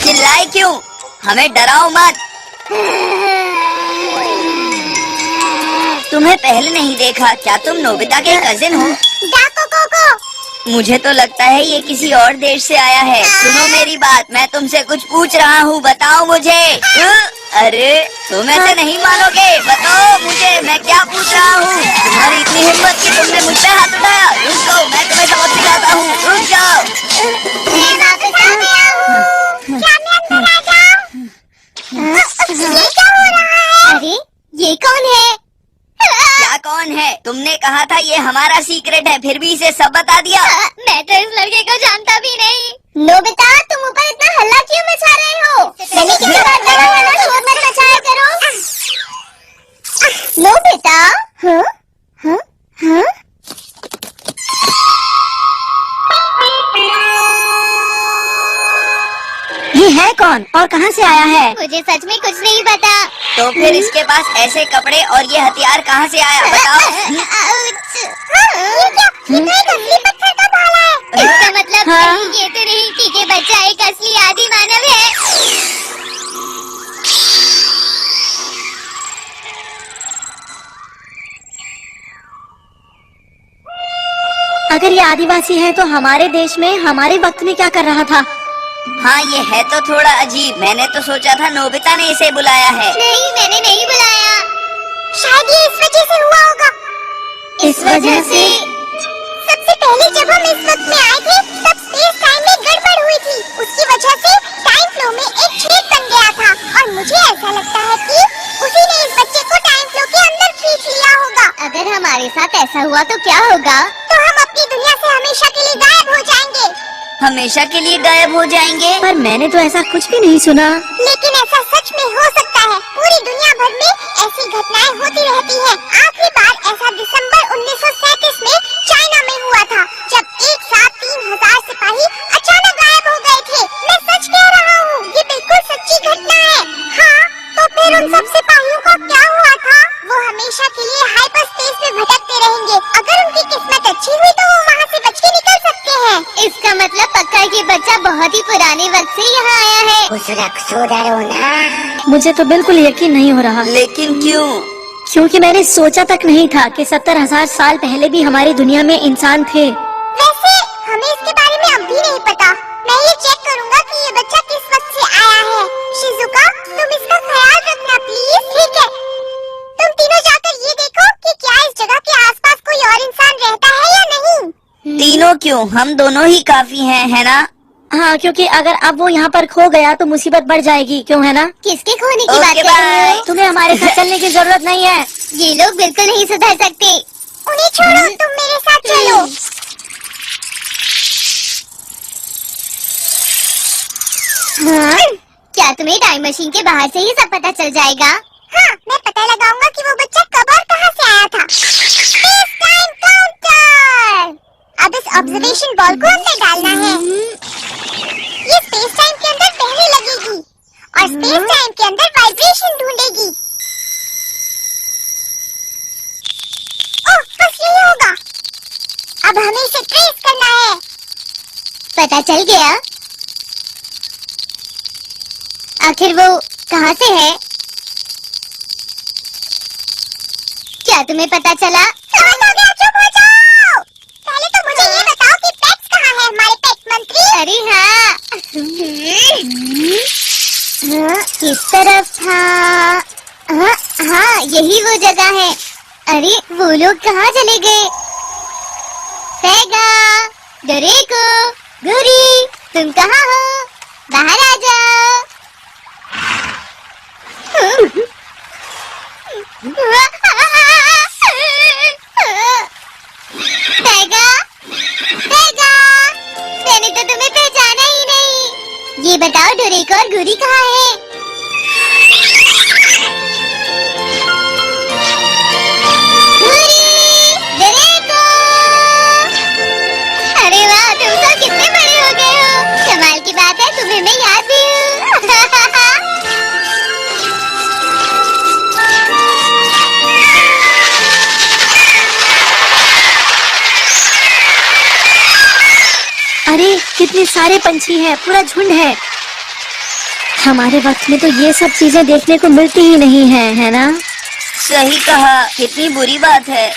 चिल्लाए क्यों? हमें डराओ मत। तुम्हें पहले नहीं देखा। क्या तुम नोबिता के कजिन हो?
डाको कोको।
मुझे तो लगता है ये किसी और देश से आया है। सुनो मेरी बात, मैं तुमसे कुछ पूछ रहा हूँ, बताओ मुझे। अरे तुम ऐसे नहीं मानोगे, बताओ मुझे, मैं क्या पूछ रहा हूँ। तुम्हारी इतनी हिम्मत कि तुमने मुझ पे हाथ उठाया। रुक जाओ, मैं तुम्हें सबक सिखाता हूँ, रुक जाओ।
मैं वापस आ गया हूँ। क्या मैं अंदर आ जाऊँ? ये क्या हो रहा है? अरे ये कौन है?
क्या कौन है? तुमने कहा था ये हमारा सीक्रेट है, फिर भी इसे सब बता दिया।
मैं तो इस लड़के को जानता भी नहीं। नोबिता, तुम ऊपर इतना हल्ला क्यों मचा रहे हो? मैंने कितनी बार कहा है ना, शोर मत मचाया करो। नोबिता? हाँ? हाँ? हाँ?
ये है कौन और कहाँ से आया है?
मुझे सच में कुछ नहीं पता।
तो फिर इसके पास ऐसे कपड़े और ये हथियार कहाँ से आया बताओ।
ये क्या? ये तो एक असली पत्थर का भाला है। इसका मतलब
हाँ।
कहीं ये तो नहीं कि ये बच्चा एक असली आदि मानव है।
अगर ये आदिवासी है तो हमारे देश में हमारे वक्त में क्या कर रहा था?
हाँ ये है तो थोड़ा अजीब। मैंने तो सोचा था नोबिता ने इसे बुलाया है।
नहीं, मैंने नहीं बुलाया। शायद ये इस वजह से हुआ होगा।
इस वजह से?
सबसे पहले जब हम इस वक्त में आए थे तब स्पेस टाइम में गड़बड़ हुई थी। उसकी वजह से टाइम फ्लो में एक छेद बन गया था और मुझे ऐसा लगता है कि उसी ने इस बच्चे को टाइम फ्लो के अंदर खींच लिया होगा। अगर हमारे साथ ऐसा हुआ तो क्या होगा? तो हम अपनी दुनिया से हमेशा के लिए गायब हो जाएंगे।
हमेशा के लिए गायब हो जाएंगे?
पर मैंने तो ऐसा कुछ भी नहीं सुना।
लेकिन ऐसा सच में हो सकता है। पूरी दुनिया भर में ऐसी घटनाएं होती रहती हैं। आखिरी बार ऐसा दिसंबर 1937 में चाइना में हुआ था, जब एक साथ 3000 सिपाही अचानक गायब हो गए थे। मैं सच कह रहा हूँ, ये बिल्कुल सच्ची घटना है। हाँ, तो फिर उन सब सिपाहियों का क्या हुआ था? वो हमेशा के लिए हाइपर स्पेस में भटकते रहेंगे। अगर उनकी किस्मत अच्छी हुई तो वो वहाँ से बच के निकल सकते हैं। इसका मतलब पक्का ये बच्चा बहुत ही पुराने वक्त से यहाँ आया है। उस रक्षो डरो ना।
मुझे तो बिल्कुल यकीन नहीं हो रहा,
लेकिन क्यों?
क्योंकि मैंने सोचा तक नहीं था कि 70,000 साल पहले भी हमारी दुनिया में इंसान थे।
वैसे हमें इसके बारे में अब भी नहीं पता। मैं ये चेक करूँगा कि ये बच्चा किस वक्त से आया है। शिजुका, तुम इसका ख्याल रखना प्लीज। ठीक है, तुम तीनों जाकर ये देखो कि क्या इस जगह के आसपास कोई और इंसान रहता है या नहीं।
तीनों क्यों? हम दोनों ही काफी हैं, है ना?
हाँ, क्योंकि अगर अब वो यहाँ पर खो गया तो मुसीबत बढ़ जाएगी, क्यों है ना?
किसके खोने की
ओके,
बात कर रहे
बाय।
हो?
तुम्हें हमारे साथ चलने की जरूरत नहीं है।
ये लोग बिल्कुल नहीं सुधर सकते। उन्हें छोड़ो, तुम मेरे साथ चलो। हाँ? क्या तुम्हें टाइम मशीन के बाहर से ही सब पता चल जाएगा? हाँ, मैं पता लगाऊंगा कि वो बच्चा कब और कहाँ से आया था। Space time counter. अब इस ऑब्जर्वेशन बॉल को अंदर डालना है। ये स्पेस टाइम के अंदर बहने लगेगी और स्पेस टाइम के अंदर वाइब्रेशन ढूंढेगी। ओह, बस यही होगा। अब हमें इसे ट्रेस करना है। पता चल गया? आखिर वो कहाँ से है? क्या तुम्हें पता चला? समझ आ गया, चुप हो जाओ। पहले तो मुझे ये बताओ कि पेट्स कहाँ है, हमारे पेट मंत्री? अरे हाँ। किस तरफ था? हाँ, यही वो जगह है। अरे वो लोग कहाँ चले गए? सेगा, डोरेको, गुरी, तुम कहाँ हो? बाहर आ जाओ। सेगा, सेगा, मैंने तो तुम्हें पहचाना ही नहीं। ये बताओ डोरेको और गुरी कहाँ है? अरे वाह, तुम सब कितने बड़े हो गए हो। कमाल की बात है, तुम्हें मैं याद भी हूँ।
अरे कितने सारे पंछी हैं, पूरा झुंड है। हमारे वक्त में तो ये सब चीजें देखने को मिलती ही नहीं है ना?
सही कहा, कितनी बुरी बात है।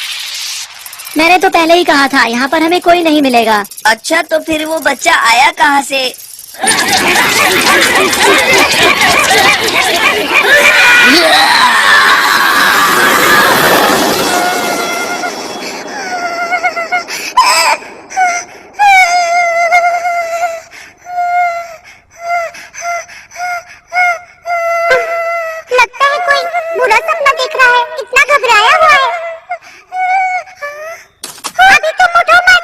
मैंने तो पहले ही कहा था, यहाँ पर हमें कोई नहीं मिलेगा।
अच्छा, तो फिर वो बच्चा आया कहाँ से?
लगता है कोई बुरा सपना देख रहा है, इतना घबराया हुआ है। अभी तुम उठो मत।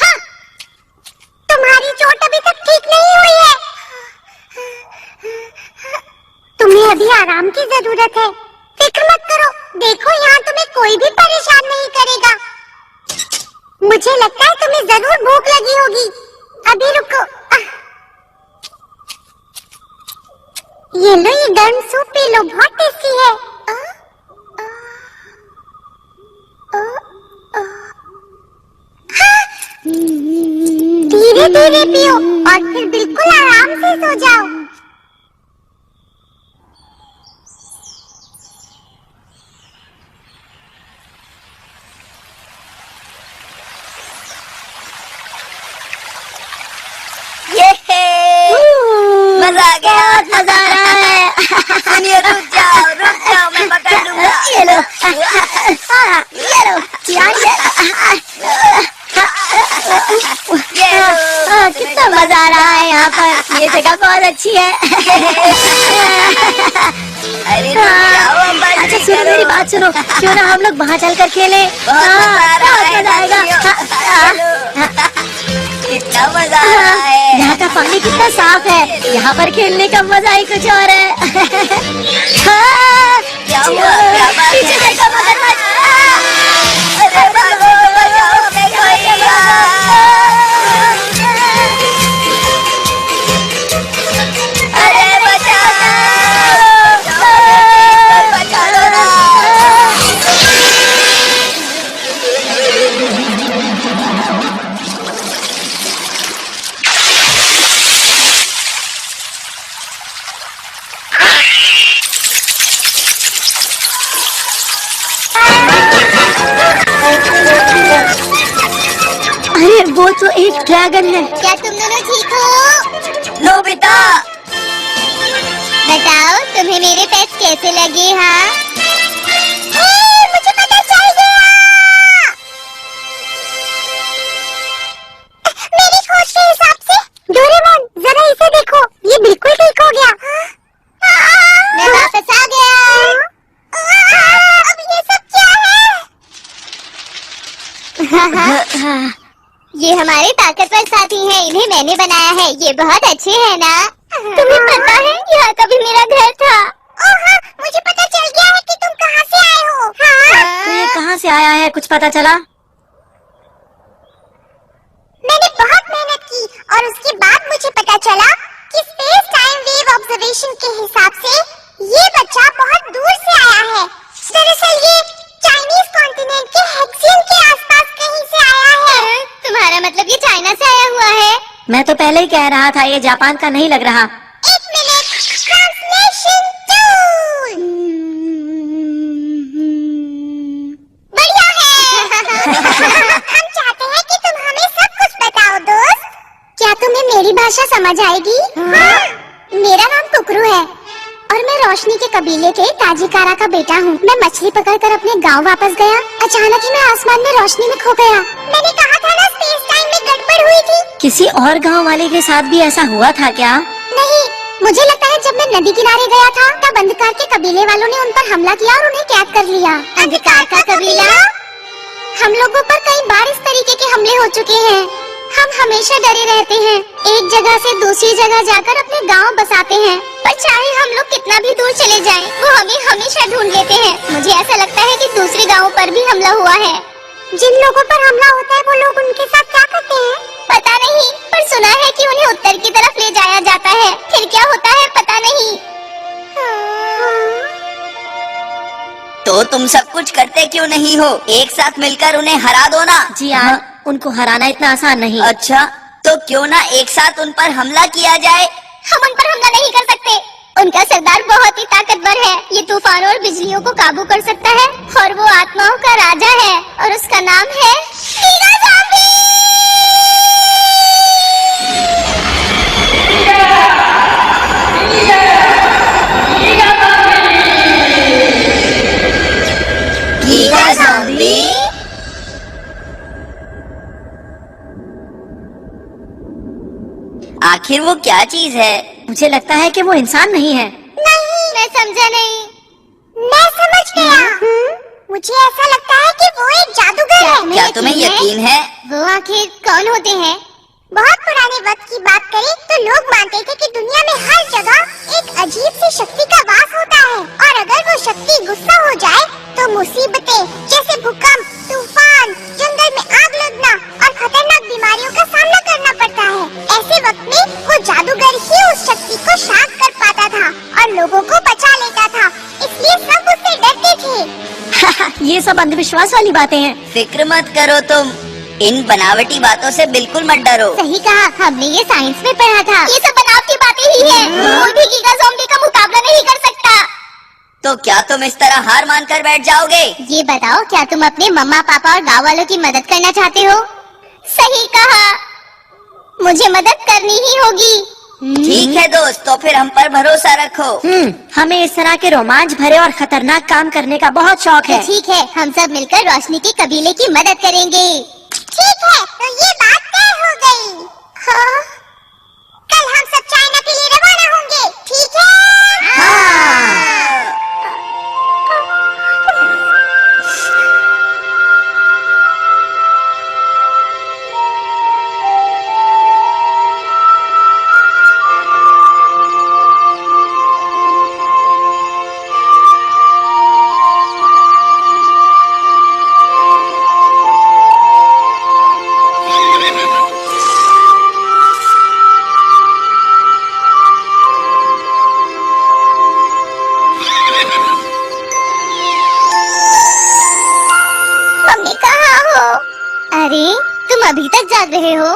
हाँ, तुम्हारी चोट अभी तक ठीक नहीं हुई है। तुम्हें अभी आराम की जरूरत है, फिक्र मत करो। देखो, यहाँ तुम्हें कोई भी परेशान नहीं करेगा। मुझे लगता है तुम्हें जरूर भूख लगी होगी। अभी रुको। ये लो, ये गर्म सूप पी लो, बहुत टेस्टी है। धीरे धीरे पियो और फिर बिल्कुल आराम से सो जाओ।
मजा आ गया,
मजा आ रहा है।
सुनिए, रुक जाओ, मैं पकड़ लूंगा।
ये लो, ये लो, कितना मजा आ रहा है यहाँ पर। ये जगह बहुत अच्छी है।
अरे रुक जाओ, अब बस
अच्छा सुनो, मेरी बात सुनो, क्यों ना हम लोग वहाँ चलकर खेलें?
बहुत मजा आ रहा है,
मजा आएगा।
कितना मजा आ रहा है।
यहाँ का पानी कितना साफ है, यहाँ पर खेलने का मजा ही कुछ और है।
क्या हुआ? क्या बात है?
पीछे देखो, मगरमच्छ।
अरे बचाओ, देखो भैया। अरे बचाओ, बचाओ ना।
अरे वो तो एक ड्रैगन है।
क्या तुम दोनों ठीक हो?
नोबिता,
बताओ, तुम्हें मेरे पेट्स कैसे लगे? हाँ, मुझे पता चल गया। मेरी खोज के हिसाब से डोरेमोन, जरा इसे देखो, ये बिल्कुल ठीक हो गया। मैं वापस आ गया। अब ये सब क्या है? ये हमारे ताकतवर साथी हैं, इन्हें मैंने बनाया है। ये बहुत अच्छे हैं ना? तुम्हें पता है, यहाँ कभी मेरा घर था। ओह हाँ, मुझे पता चल गया है कि तुम कहाँ से आए हो। हाँ?
तो ये कहाँ से आया है, कुछ पता चला?
मैंने बहुत मेहनत की और उसके बाद मुझे पता चला कि स्पेस टाइम वेव ऑब्जर्वेशन के हिसाब से ये बच्चा बहुत दूर से आया है। दरअसल ये चाइनीज कॉन्टिनेंट के हेक्सियन के आसपास कहीं से आया है। तुम्हारा मतलब ये चाइना से आया हुआ है?
मैं तो पहले ही कह रहा था, ये जापान का नहीं लग रहा।
एक मिनट, ट्रांसलेशन टूल। बढ़िया है। हम चाहते हैं कि तुम हमें सब कुछ बताओ दोस्त। क्या तुम्हें मेरी भाषा समझ आएगी? हाँ। मेरा नाम कुकरू है और मैं रोशनी के कबीले के ताजिकारा का बेटा हूँ। मैं मछली पकड़कर अपने गांव वापस गया। अचानक ही मैं आसमान में रोशनी में खो गया। मैंने कहा था ना, स्पेस टाइम में गड़बड़ हुई थी।
किसी और गांव वाले के साथ भी ऐसा हुआ था क्या?
नहीं, मुझे लगता है जब मैं नदी किनारे गया था तब अंधकार के कबीले वालों ने उन पर हमला किया और उन्हें कैद कर लिया। अंधकार का कबीला? हम लोगों पर कई बार इस तरीके के हमले हो चुके हैं। हम हमेशा डरे रहते हैं, एक जगह से दूसरी जगह जाकर अपने गांव बसाते हैं, पर चाहे हम लोग कितना भी दूर चले जाएं, वो हमें हमेशा ढूंढ लेते हैं। मुझे ऐसा लगता है कि दूसरे गांवों पर भी हमला हुआ है। जिन लोगों पर हमला होता है वो लोग उनके साथ क्या करते हैं? पता नहीं, पर सुना है कि उन्हें उत्तर की तरफ ले जाया जाता है। फिर क्या होता है पता नहीं।
तो तुम सब कुछ करते क्यों नहीं हो? एक साथ मिलकर उन्हें हरा दो ना।
जियान, उनको हराना इतना आसान नहीं।
अच्छा, तो क्यों ना एक साथ उन पर हमला किया जाए?
हम उन पर हमला नहीं कर सकते। उनका सरदार बहुत ही ताकतवर है। ये तूफानों और बिजलियों को काबू कर सकता है और वो आत्माओं का राजा है और उसका नाम है गीगा ज़ॉम्बी।
Giga zombie? आखिर वो क्या चीज है?
मुझे लगता है कि वो इंसान नहीं है।
नहीं, मैं समझा नहीं। मैं समझ गया। मुझे ऐसा लगता है कि वो एक जादूगर है।
क्या तुम्हें यकीन है?
वो आखिर कौन होते हैं? बहुत पुराने वक्त की बात करें तो लोग मानते थे कि दुनिया में हर जगह एक अजीब सी शक्ति का वास होता है और अगर वो शक्ति गुस्सा हो जाए तो मुसीबतें जैसे भूकंप, तूफान, जंगल में आग लगना और खतरनाक बीमारियों का सामना करना पड़ता है। ऐसे वक्त में वो जादूगर ही उस शक्ति को शांत कर पाता था और लोगों को बचा लेता था, इसलिए सब उससे डरते थे।
ये सब अंधविश्वास वाली बातें हैं।
फिक्र मत करो तुम, इन बनावटी बातों से बिल्कुल मत डरो।
सही कहा, हमने ये साइंस में पढ़ा था। ये सब बनावटी बातें ही है। कोई भी गीगा ज़ॉम्बी का मुकाबला नहीं कर सकता।
तो क्या तुम इस तरह हार मानकर बैठ जाओगे?
ये बताओ, क्या तुम अपने मम्मा पापा और गाँव वालों की मदद करना चाहते हो? सही कहा, मुझे मदद करनी ही होगी।
ठीक है दोस्त, तो फिर हम पर भरोसा रखो।
हमें इस तरह के रोमांच भरे और खतरनाक काम करने का बहुत शौक है।
ठीक है, हम सब मिलकर रोशनी के कबीले की मदद करेंगे। ठीक है, तो ये बात तय हो गई। हाँ? कल हम सब चाइना के लिए रवाना होंगे, ठीक है?
हाँ।
मम्मी कहाँ हो? अरे, तुम अभी तक जाग रहे हो?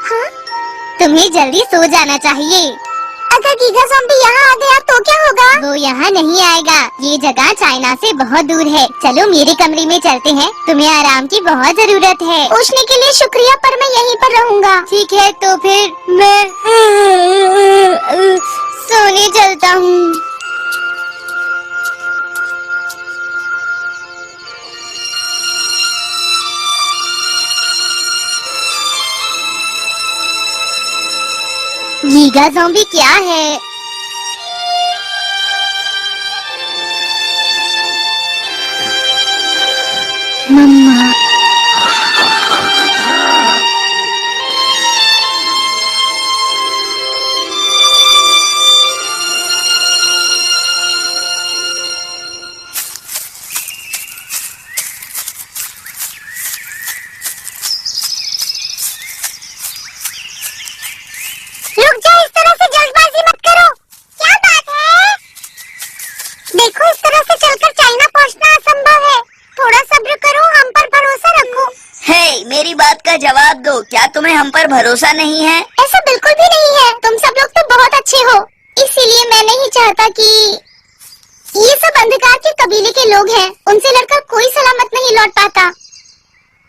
हाँ? तुम्हें जल्दी सो जाना चाहिए। अगर गीगा ज़ॉम्बी यहाँ आ गया तो क्या होगा? वो यहाँ नहीं आएगा। ये जगह चाइना से बहुत दूर है। चलो मेरे कमरे में चलते हैं। तुम्हें आराम की बहुत जरूरत है। पूछने के लिए शुक्रिया, पर मैं यहीं पर रहूँगा। ठीक है, तो फिर मैं सोने चलता हूँ। गीगा ज़ॉम्बी क्या है? मम्मा। रुक जा, इस तरह से जल्दबाजी मत करो। क्या बात है? देखो, इस तरह से चलकर चाइना पहुंचना असंभव है। थोड़ा सब्र करो, हम पर भरोसा रखो।
हे, मेरी बात का जवाब दो, क्या तुम्हें हम पर भरोसा नहीं है?
ऐसा बिल्कुल भी नहीं है। तुम सब लोग तो बहुत अच्छे हो, इसीलिए मैं नहीं चाहता कि ये सब अंधकार के कबीले के लोग हैं। उनसे लड़कर कोई सलामत नहीं लौट पाता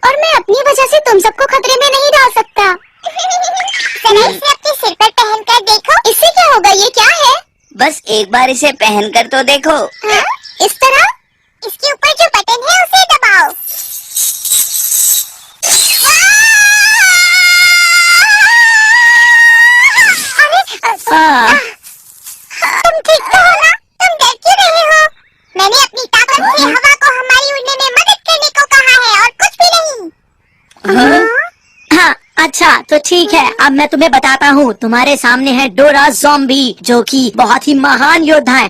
और मैं अपनी वजह से तुम सबको खतरे में नहीं डाल सकता। जरा इसे अपने सिर पर पहन कर देखो। इससे क्या होगा? ये क्या है?
बस एक बार इसे पहन कर तो देखो।
हाँ? इस तरह? इसके ऊपर जो बटन है उसे दबाओ। तुम ठीक तो हो ना? तुम डर क्यों रहे हो? मैंने अपनी ताकत से हवा को हमारी उड़ने में मदद करने को कहा है और कुछ भी नहीं।
हाँ, अच्छा तो ठीक है। अब मैं तुम्हें बताता हूँ। तुम्हारे सामने है डोरा ज़ॉम्बी, जो कि बहुत ही महान योद्धा है।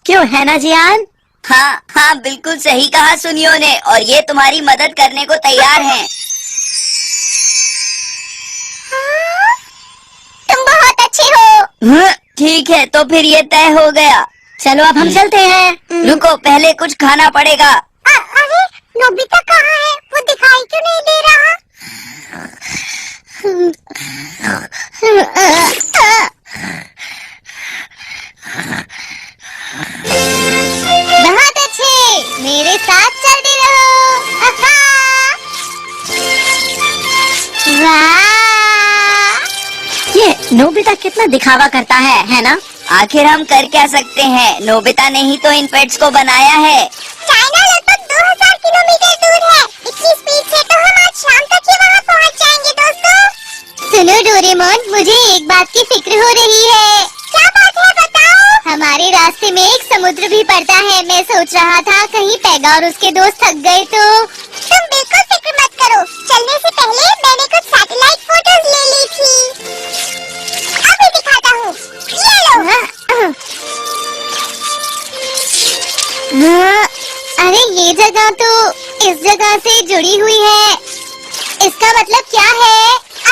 क्यों, है ना जियान?
हाँ हाँ, बिल्कुल सही कहा सुनियो ने, और ये तुम्हारी मदद करने को तैयार हैं।
तुम बहुत अच्छे हो।
ठीक है, तो फिर ये तय हो गया।
चलो अब हम चलते हैं।
रुको, पहले कुछ खाना पड़ेगा।
अरे नोबिता कहाँ है? वो दिखाई क्यों नहीं दे रहा? बहुत अच्छे, मेरे साथ चलते रहो। वाह!
ये नोबिता कितना दिखावा करता है ना?
आखिर हम कर क्या सकते हैं? नोबिता ने ही तो इन पेट्स को बनाया है।
चाइना लगभग 2000 किलोमीटर दूर है। इतनी स्पीड से तो हम आज शाम तक ही वहाँ पहुँच जाएंगे दोस्तों। सुनो डोरेमोन, मुझे एक बात की फिक्र हो रही है। क्या बात है, बताओ। हमारे रास्ते में एक समुद्र भी पड़ता है। मैं सोच रहा था कहीं पेगा और उसके दोस्त थक गए तो। तुम बिल्कुल फिक्र मत करो। चलने से पहले मैंने कुछ सैटेलाइट फोटोज ले ली थी। अभी दिखाता हूँ, ये लो। अरे ये जगह तो इस जगह से जुड़ी हुई है। इसका मतलब क्या है?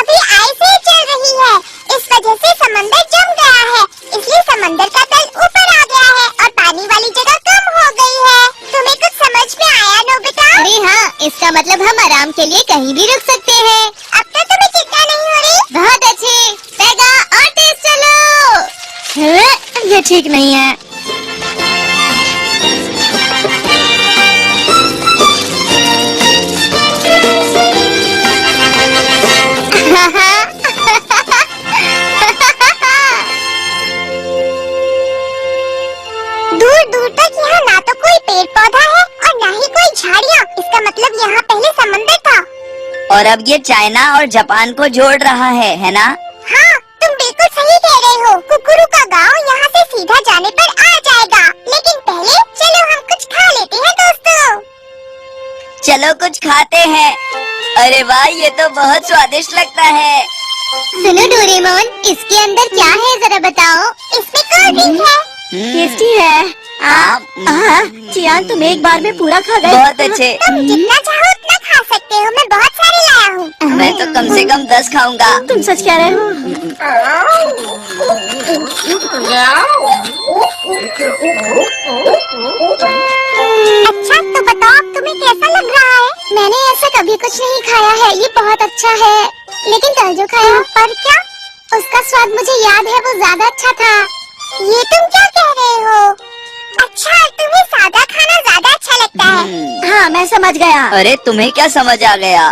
अभी आइस ही चल रही है, इस वजह से समंदर जम गया है। इसलिए समंदर का तल ऊपर आ गया है और पानी वाली जगह कम हो गई है। तुम्हें कुछ समझ में आया नोबिता? अरे हाँ, इसका मतलब हम आराम के लिए कहीं भी रुक सकते हैं। अब तो तुम्हें चिंता नहीं हो रही? बहुत अच्छे, पेगा और तेज चलो।
ये ठीक नहीं है।
दूर दूर तक यहाँ ना तो कोई पेड़ पौधा है और ना ही कोई झाड़ियाँ। इसका मतलब यहाँ पहले समंदर था।
और अब ये चाइना और जापान को जोड़ रहा है ना?
हाँ, तुम बिल्कुल सही कह रहे हो। कुकुरू का गांव यहाँ से सीधा जाने पर आ जाएगा। लेकिन पहले चलो हम कुछ खा लेते हैं दोस्तों।
चलो कुछ खाते हैं। अरे वाह, ये तो बहुत स्वादिष्ट लगता है।
सुनो डोरेमोन, इसके अंदर क्या है जरा बताओ? इसमें कोल्ड ड्रिंक है।
टेस्टी है। चियान, तुम एक बार में पूरा खा गए।
बहुत अच्छे।
तुम जितना चाहो उतना खा सकते हो। मैं बहुत सारे लाया हूँ।
मैं तो कम से कम 10 खाऊंगा।
तुम सच कह रहे हो?
अच्छा तो बताओ अब तुम्हें कैसा लग रहा है? मैंने ऐसा कभी कुछ नहीं खाया है। ये बहुत अच्छा है। लेकिन कल जो खाया पर क्या, उसका स्वाद मुझे याद है, वो ज्यादा अच्छा था। ये तुम क्या कह रहे हो? अच्छा, तुम्हें सादा खाना ज्यादा अच्छा लगता है।
हाँ, मैं समझ गया।
अरे तुम्हें क्या समझ आ गया?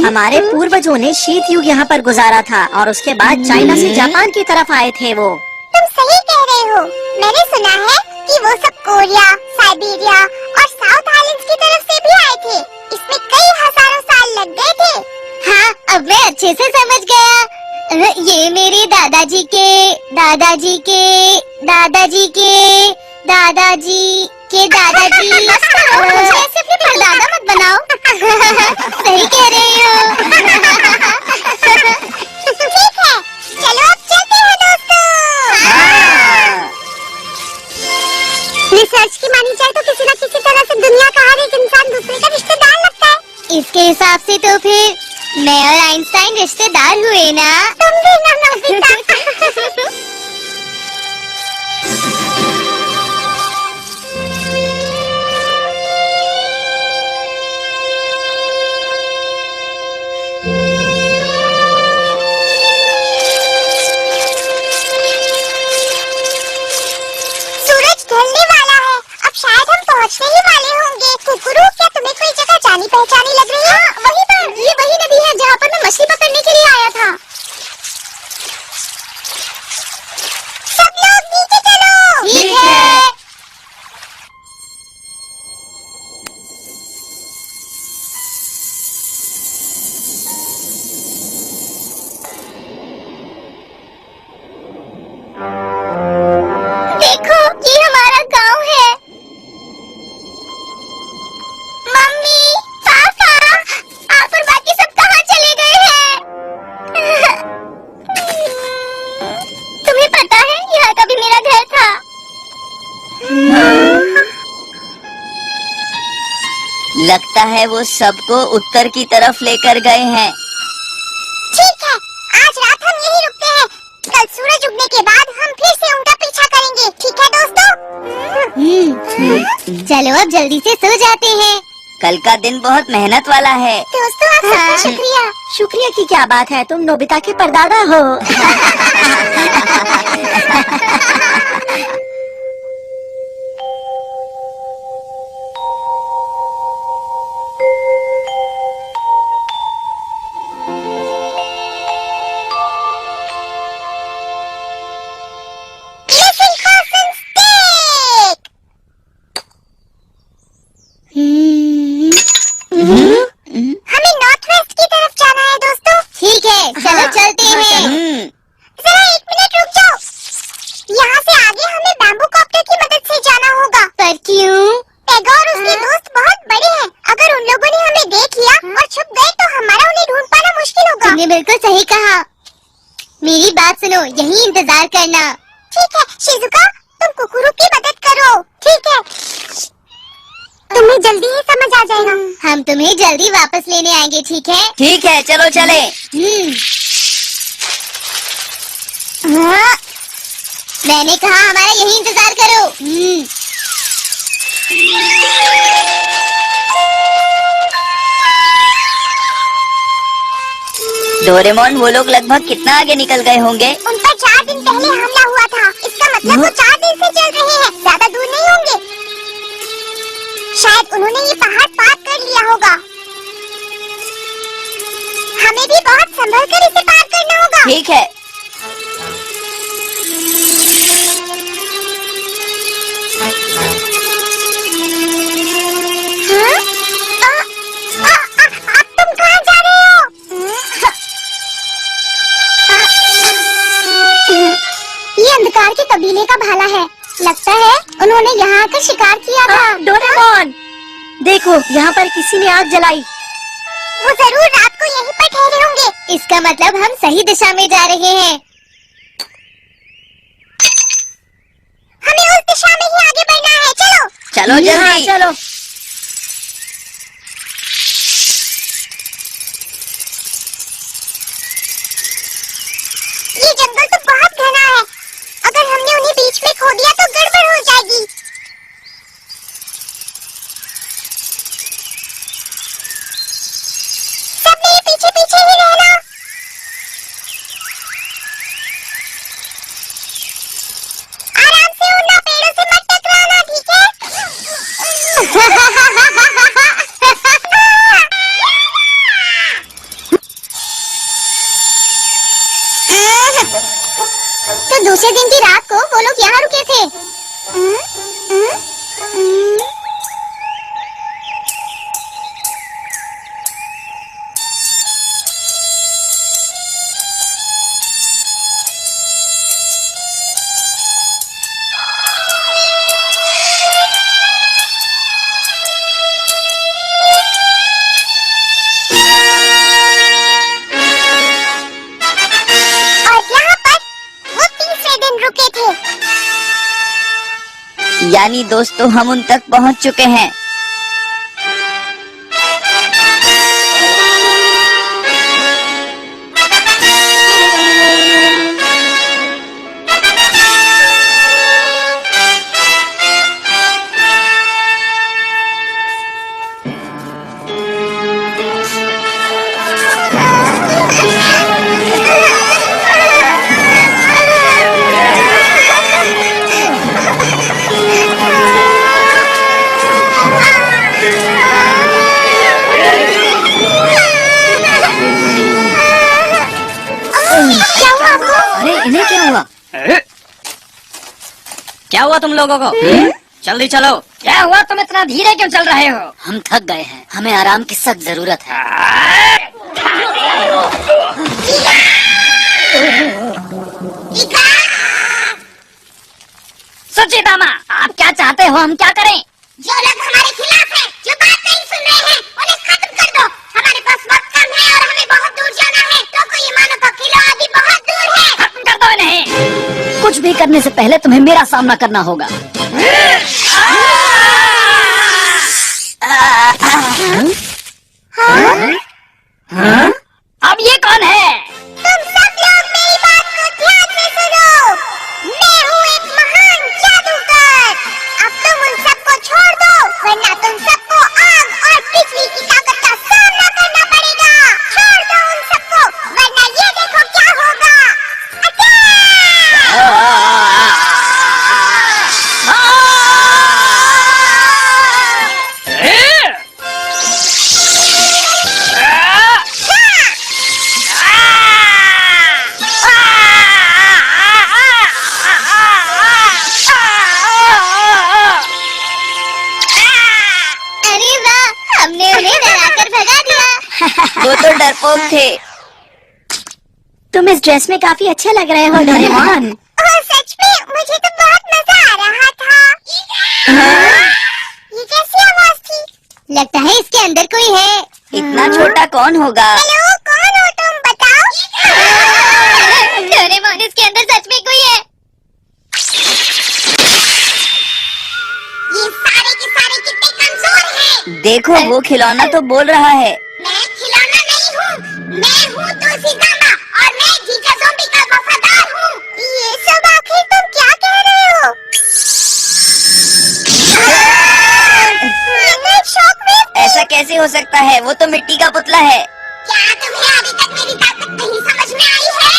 हमारे पूर्वजों ने शीत युग यहाँ पर गुजारा था और उसके बाद चाइना से जापान की तरफ आए थे वो।
तुम सही कह रहे हो। मैंने सुना है कि वो सब कोरिया, साइबेरिया और साउथ आइलैंड्स की तरफ से भी आए थे। इसमें कई हजारों साल लग गए थे। हाँ, अब मैं अच्छे से समझ गया। ये मेरे दादाजी के दादाजी के दादाजी के दादाजी के दादाजी। मुझे ऐसे अपने परदादा मत बनाओ। सही कह रहे हो। ठीक है, चलो अब चलते हैं दोस्तों। रिसर्च की मानी जाए तो किसी न किसी तरह से दुनिया का हर एक इंसान दूसरे का रिश्तेदार लगता है। इसके हिसाब से तो फिर मैं और आइंस्टाइन रिश्तेदार हुए ना? तुम भी ना नोबिता। सूरज ढलने वाला है। अब शायद हम पहुंचने ही वाले होंगे। कुकुरू, क्या तुम्हें कोई जगह जानी पहचानी लग रही है? वही पर, ये वही नदी है जहाँ पर मैं मछली पकड़ने के लिए आया था। सब लोग नीचे चलो। ठीक है। देखो, ये हमारा गांव है। मम्मी, पापा, आप और बाकी सब कहाँ चले गए हैं? तुम्हें पता है, यहाँ का भी मेरा घर था।
लगता है वो सबको उत्तर की तरफ लेकर गए हैं।
ठीक है, आज रात हम यहीं रुकते हैं। कल सूरज उगने के बाद हम फिर से उनका पीछा करेंगे। ठीक है दोस्तों? चलो अब जल्दी से सो जाते हैं।
कल का दिन बहुत मेहनत वाला है।
दोस्तों आप सबका शुक्रिया।
शुक्रिया की क्या बात है, तुम नोबिता के परदादा हो।
हमें नॉर्थ वेस्ट की तरफ जाना है दोस्तों। ठीक है, चलो चलते हैं। जरा एक मिनट रुक जाओ। यहाँ से आगे हमें बैम्बू कॉप्टर की मदद से जाना होगा। पर क्यों? पेगा और उसके दोस्त बहुत बड़े हैं। अगर उन लोगों ने हमें देख लिया और छुप गए तो हमारा उन्हें ढूंढ पाना मुश्किल होगा। तुमने बिल्कुल सही कहा। मेरी बात सुनो, यही इंतजार करना। ठीक है शिजुका, तुम कुकुरू की मदद करो। ठीक है, तुम्हें जल्दी ही समझ आ जाएगा। हम तुम्हें जल्दी वापस लेने आएंगे। ठीक है?
ठीक है, चलो चले।
हाँ, मैंने कहा हमारा यही इंतजार करो।
डोरेमोन, वो लोग लगभग कितना आगे निकल गए होंगे?
उन पर 4 दिन पहले हमला हुआ था। इसका मतलब वो 4 दिन से चल रहे हैं। ज्यादा दूर नहीं होंगे। शायद उन्होंने ये पहाड़ पार कर लिया होगा। हमें भी बहुत संभल कर इसे पार करना होगा।
ठीक है।
हाँ? अब तुम कहाँ जा रहे हो? ये अंधकार के कबीले का भाला है। लगता है उन्होंने यहाँ आकर शिकार किया था।
डोरेमोन, देखो यहाँ पर किसी ने आग जलाई।
वो जरूर रात को यहीं पर ठहरे होंगे। इसका मतलब हम सही दिशा में जा रहे हैं। हमें उस दिशा में ही आगे बढ़ना है। चलो
चलो
हाँ,
जल्दी।
चलो।
ये जंगल तो बहुत घना है। अगर हमने उन्हें बीच में खो दिया तो गड़बड़ हो जाएगी। सब मेरे पीछे पीछे ही रहना। आराम से उड़ना, पेड़ों से मत टकराना। ठीक है? तो दूसरे दिन की रात को वो लोग यहाँ रुके थे।
यानी दोस्तों, हम उन तक पहुंच चुके हैं।
अरे इन्हें क्या हुआ? क्या हुआ तुम लोगों को? जल्दी चलो।
क्या हुआ, तुम इतना धीरे क्यों चल रहे हो?
हम थक गए हैं, हमें आराम की सख्त जरूरत है।
सुचिदामा, आप क्या चाहते हो, हम क्या करें?
जो लोग हमारे खिलाफ हैं, जो बात नहीं सुन रहे हैं, उन्हें खत्म कर दो। हमारे पास वक्त कम है और हमें बहुत दूर जाना है। तो कोई मानो का किला अभी बहुत दूर है।
खत्म कर दो इन्हें।
कुछ भी करने से पहले तुम्हें मेरा सामना करना होगा।
अब ये कौन है?
तुम सब लोग मेरी बात को ध्यान से सुनो। मैं हूँ एक महान जादूगर। अब तुम उन सबको छोड़ दो हमने उन्हें डराकर भगा दिया।
वो तो डरपोक थे।
तुम इस ड्रेस में काफी अच्छे लग रहे हो डोरेमोन।
ओह सच में, मुझे तो बहुत मजा आ रहा था। ये कैसी आवाज थी? लगता है इसके अंदर कोई है।
इतना छोटा कौन होगा?
हेलो, कौन हो तुम? बताओ। डोरेमोन, इसके अंदर सच में कोई है। ये सारे के सारे कितने कमजोर हैं।
देखो वो खिलौना तो बोल रहा है।
मैं खिलौना नहीं हूँ, मैं हूँ तुलसीदामा और मैं जीका ज़ॉम्बी का वफादार हूँ। ये सब आखिर तुम क्या कह रहे हो? ये शॉकवेव।
ऐसा कैसे हो सकता है? वो तो मिट्टी का पुतला है।
क्या तुम्हें अभी तक मेरी ताकत नहीं समझ में आई है?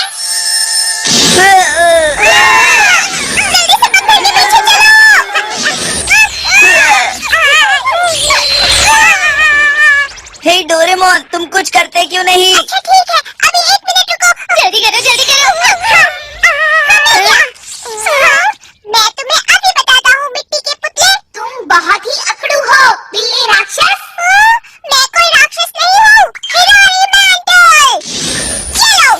जल्दी से पकड़ के पीछे चलो।
हे डोरेमोन, तुम कुछ करते क्यों नहीं?
अच्छा ठीक है, अभी 1 मिनट रुको। जल्दी करो, जल्दी करो। मैं तुम्हें अभी बताता हूँ मिट्टी के पुतले, तुम बहुत ही अकड़ू हो, बिल्ली राक्षस। मैं कोई राक्षस नहीं हूँ, हिरोरी मैंटल। चलो।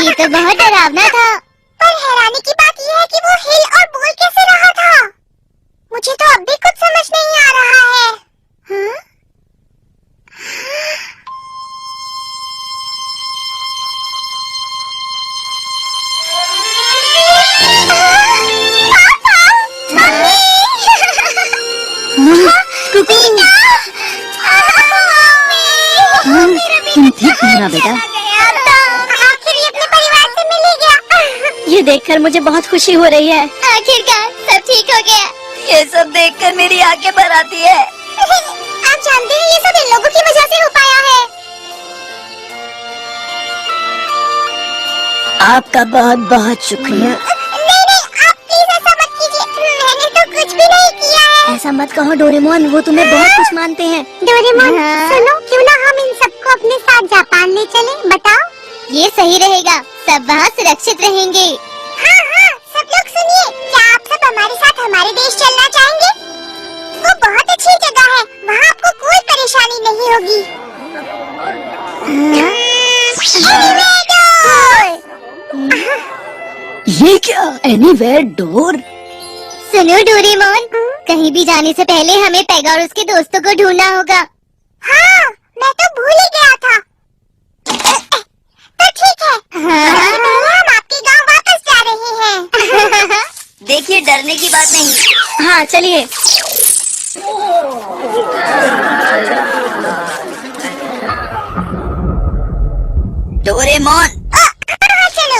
ये तो बहुत डरावना था। पर हैरानी की बात यह है कि वो हिल और बोल कैसे रहा था। मुझे तो अब भी कुछ समझ नहीं आ रहा है। हाँ?
तुम ठीक हो ना बेटा?
आखिर ये अपने परिवार से मिल ही गया।
ये देखकर मुझे बहुत खुशी हो रही है।
आखिरकार सब ठीक हो गया।
ये सब देखकर मेरी आंखें भर आती है।
आप जानते हैं ये सब इन लोगों की वजह से हो पाया है।
आपका बहुत बहुत शुक्रिया।
नहीं, आप प्लीज ऐसा मत कीजिए। मैंने तो कुछ भी नहीं किया है।
ऐसा मत कहो डोरेमोन, वो तुम्हें बहुत कुछ मानते हैं।
डोरेमोन, सुनो, क्यों ना हम इन सबको अपने साथ जापान ले चलें? बताओ। ये सही रहेगा, सब वहाँ सुरक्षित रहेंगे। हाँ हाँ, सब लोग सुनिए, क्या आप सब हमारे साथ हमारे देश चलना चाहेंगे? वो बहुत अच्छी जगह है, वहाँ आपको कोई परेशानी नहीं होगी।
ये क्या? Anywhere door?
सुनो डोरेमोन, कहीं भी जाने से पहले हमें पेगा और उसके दोस्तों को ढूंढना होगा। हाँ, मैं तो भूल ही गया था। तो ठीक है, सबसे पहले हम आपके गांव वापस जा रहे हैं।
देखिए, डरने की बात नहीं।
हाँ चलिए।
डोरेमोन,
चलो।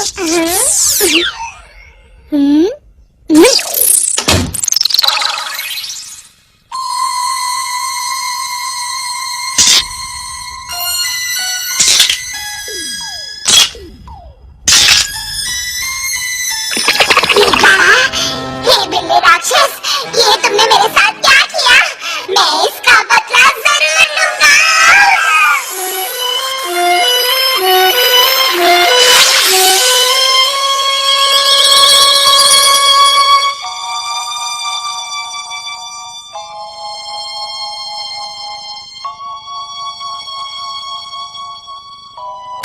हे बिल्ली राक्षस, ये तुमने मेरे साथ क्या किया? मैं इसका बदला जरूर लूंगा।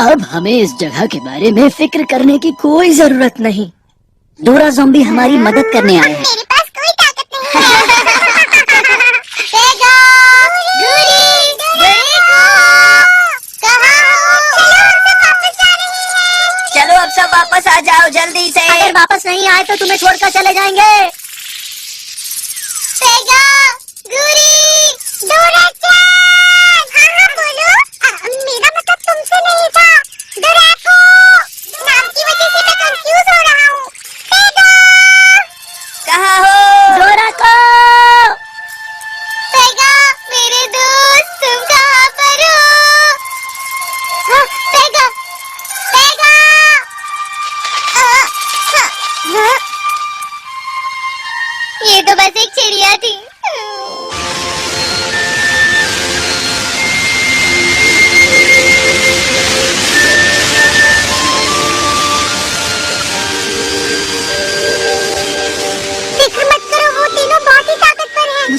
अब हमें इस जगह के बारे में फिक्र करने की कोई जरूरत नहीं। डोरा ज़ॉम्बी हमारी मदद करने आए हैं।
मेरे पास कोई ताकत नहीं है। पेगा, गुरी, डोरेको, कहाँ हो?
चलो अब सब वापस आ जाओ जल्दी से।
अगर वापस नहीं आए तो तुम्हें छोड़कर चले जाएंगे।
पेगा, गुरी, डोरा-चान। हाँ बोलो। मेरा मतलब तुमसे नहीं था, डोरेको। नाम की वजह से मैं कंफ्यूज हो रहा हूँ। पेगा,
कहाँ हो?
डोरा को
पेगा, मेरे दोस्त, तुम कहाँ पर हो? हाँ, पेगा, पेगा। हाँ। ये तो बस एक चिड़िया थी।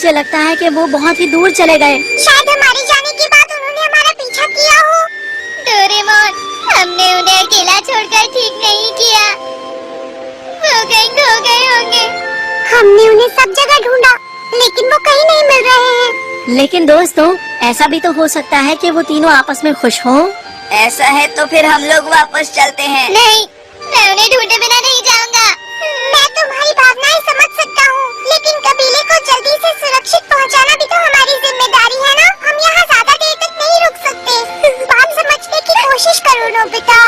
मुझे लगता है कि वो बहुत ही दूर चले गए।
शायद हमारे जाने के बाद उन्होंने हमारा पीछा किया हो। डोरेमोन, हमने उन्हें अकेला छोड़कर ठीक नहीं किया। वो कहीं खो गए होंगे। हमने उन्हें सब जगह ढूंढा, लेकिन वो कहीं नहीं मिल रहे हैं।
लेकिन दोस्तों, ऐसा भी तो हो सकता है कि वो तीनों आपस में खुश हों।
ऐसा है तो फिर हम लोग वापस चलते हैं।
नहीं, मैं उन्हें ढूंढे बिना नहीं जाऊंगा। मैं तुम्हारी भावनाएं समझ सकता हूँ, लेकिन कबीले को जल्दी से सुरक्षित पहुँचाना भी तो हमारी जिम्मेदारी है ना। हम यहाँ ज्यादा देर तक नहीं रुक सकते। बात समझने की कोशिश करो नोबिता।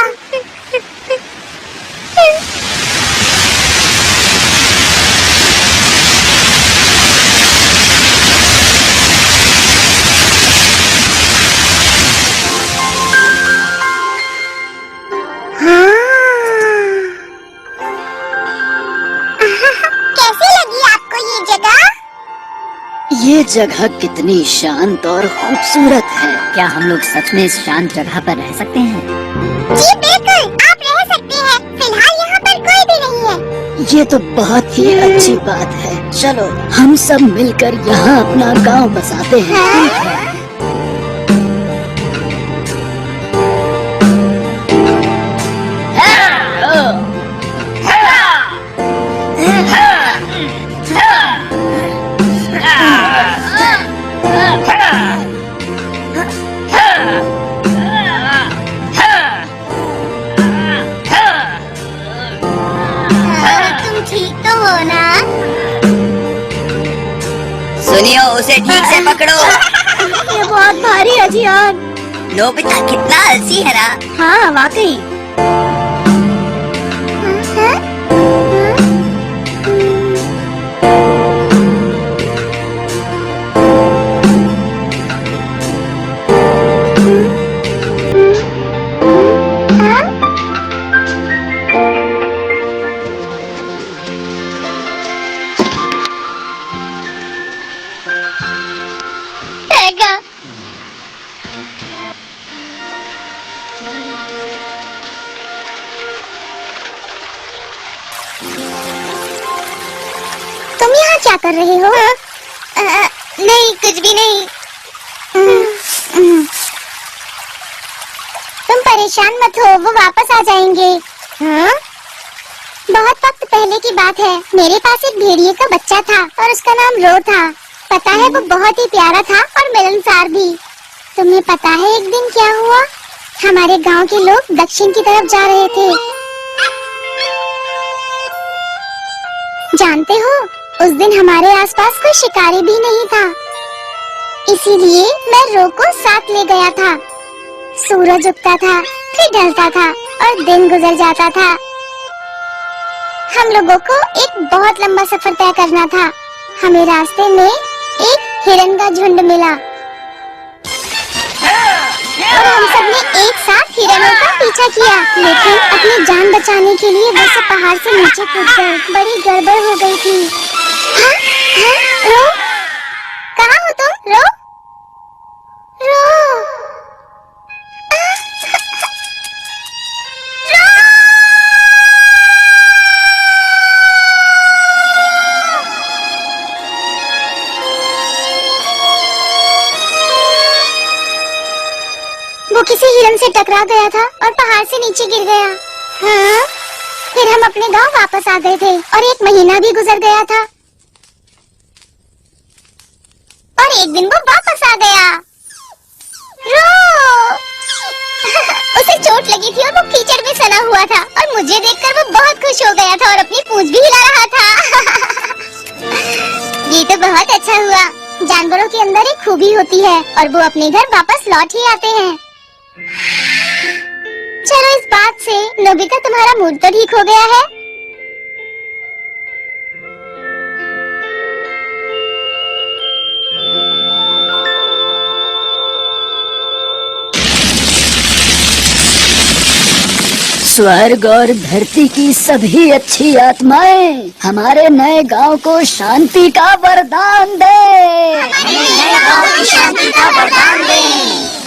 ये जगह कितनी शांत और खूबसूरत है। क्या हम लोग सच में इस शांत जगह पर रह सकते हैं?
जी बिल्कुल, आप रह सकते हैं। फिलहाल यहाँ पर कोई भी नहीं है।
ये तो बहुत ही अच्छी बात है। चलो हम सब मिलकर यहाँ अपना गांव बसाते हैं।
सुनियो, उसे ठीक से पकड़ो।
ये बहुत भारी है जियान।
नोबिता कितना आलसी है ना।
हाँ वाकई।
तुम यहाँ क्या कर रहे हो? नहीं, कुछ भी नहीं। तुम परेशान मत हो, वो वापस आ जाएंगे। हाँ? बहुत वक्त पहले की बात है। मेरे पास एक भेड़िए का बच्चा था और उसका नाम रो था। पता है, वो बहुत ही प्यारा था और मिलनसार भी। तुम्हें पता है एक दिन क्या हुआ? हमारे गांव के लोग दक्षिण की तरफ जा रहे थे। जानते हो, उस दिन हमारे आसपास कोई शिकारी भी नहीं था। इसीलिए मैं रो को साथ ले गया था। सूरज उगता था, फिर ढलता था और दिन गुजर जाता था। हम लोगों को एक बहुत लंबा सफर तय करना था। हमें रास्ते में एक हिरन का झुंड मिला और हम सबने एक साथ हिरणों का पीछा किया, लेकिन अपनी जान बचाने के लिए वो सब पहाड़ से नीचे कूद गए। बड़ी गड़बड़ हो गई थी। हाँ? हाँ? रो, कहाँ हो तुम? रो, रो। वो किसी हिरन से टकरा गया था और पहाड़ से नीचे गिर गया। हाँ? फिर हम अपने गांव वापस आ गए थे और एक महीना भी गुजर गया था और एक दिन वो वापस आ गया। रो। उसे चोट लगी थी और वो कीचड़ में सना हुआ था और मुझे देखकर वो बहुत खुश हो गया था और अपनी पूंछ भी हिला रहा था। ये तो बहुत अच्छा हुआ। जानवरों के अंदर एक खूबी होती है और वो अपने घर वापस लौट ही आते हैं। चलो, इस बात से नोबिता तुम्हारा मूड तो ठीक हो गया है।
स्वर्ग और धरती की सभी अच्छी आत्माएं हमारे नए गांव को शांति का वरदान दे।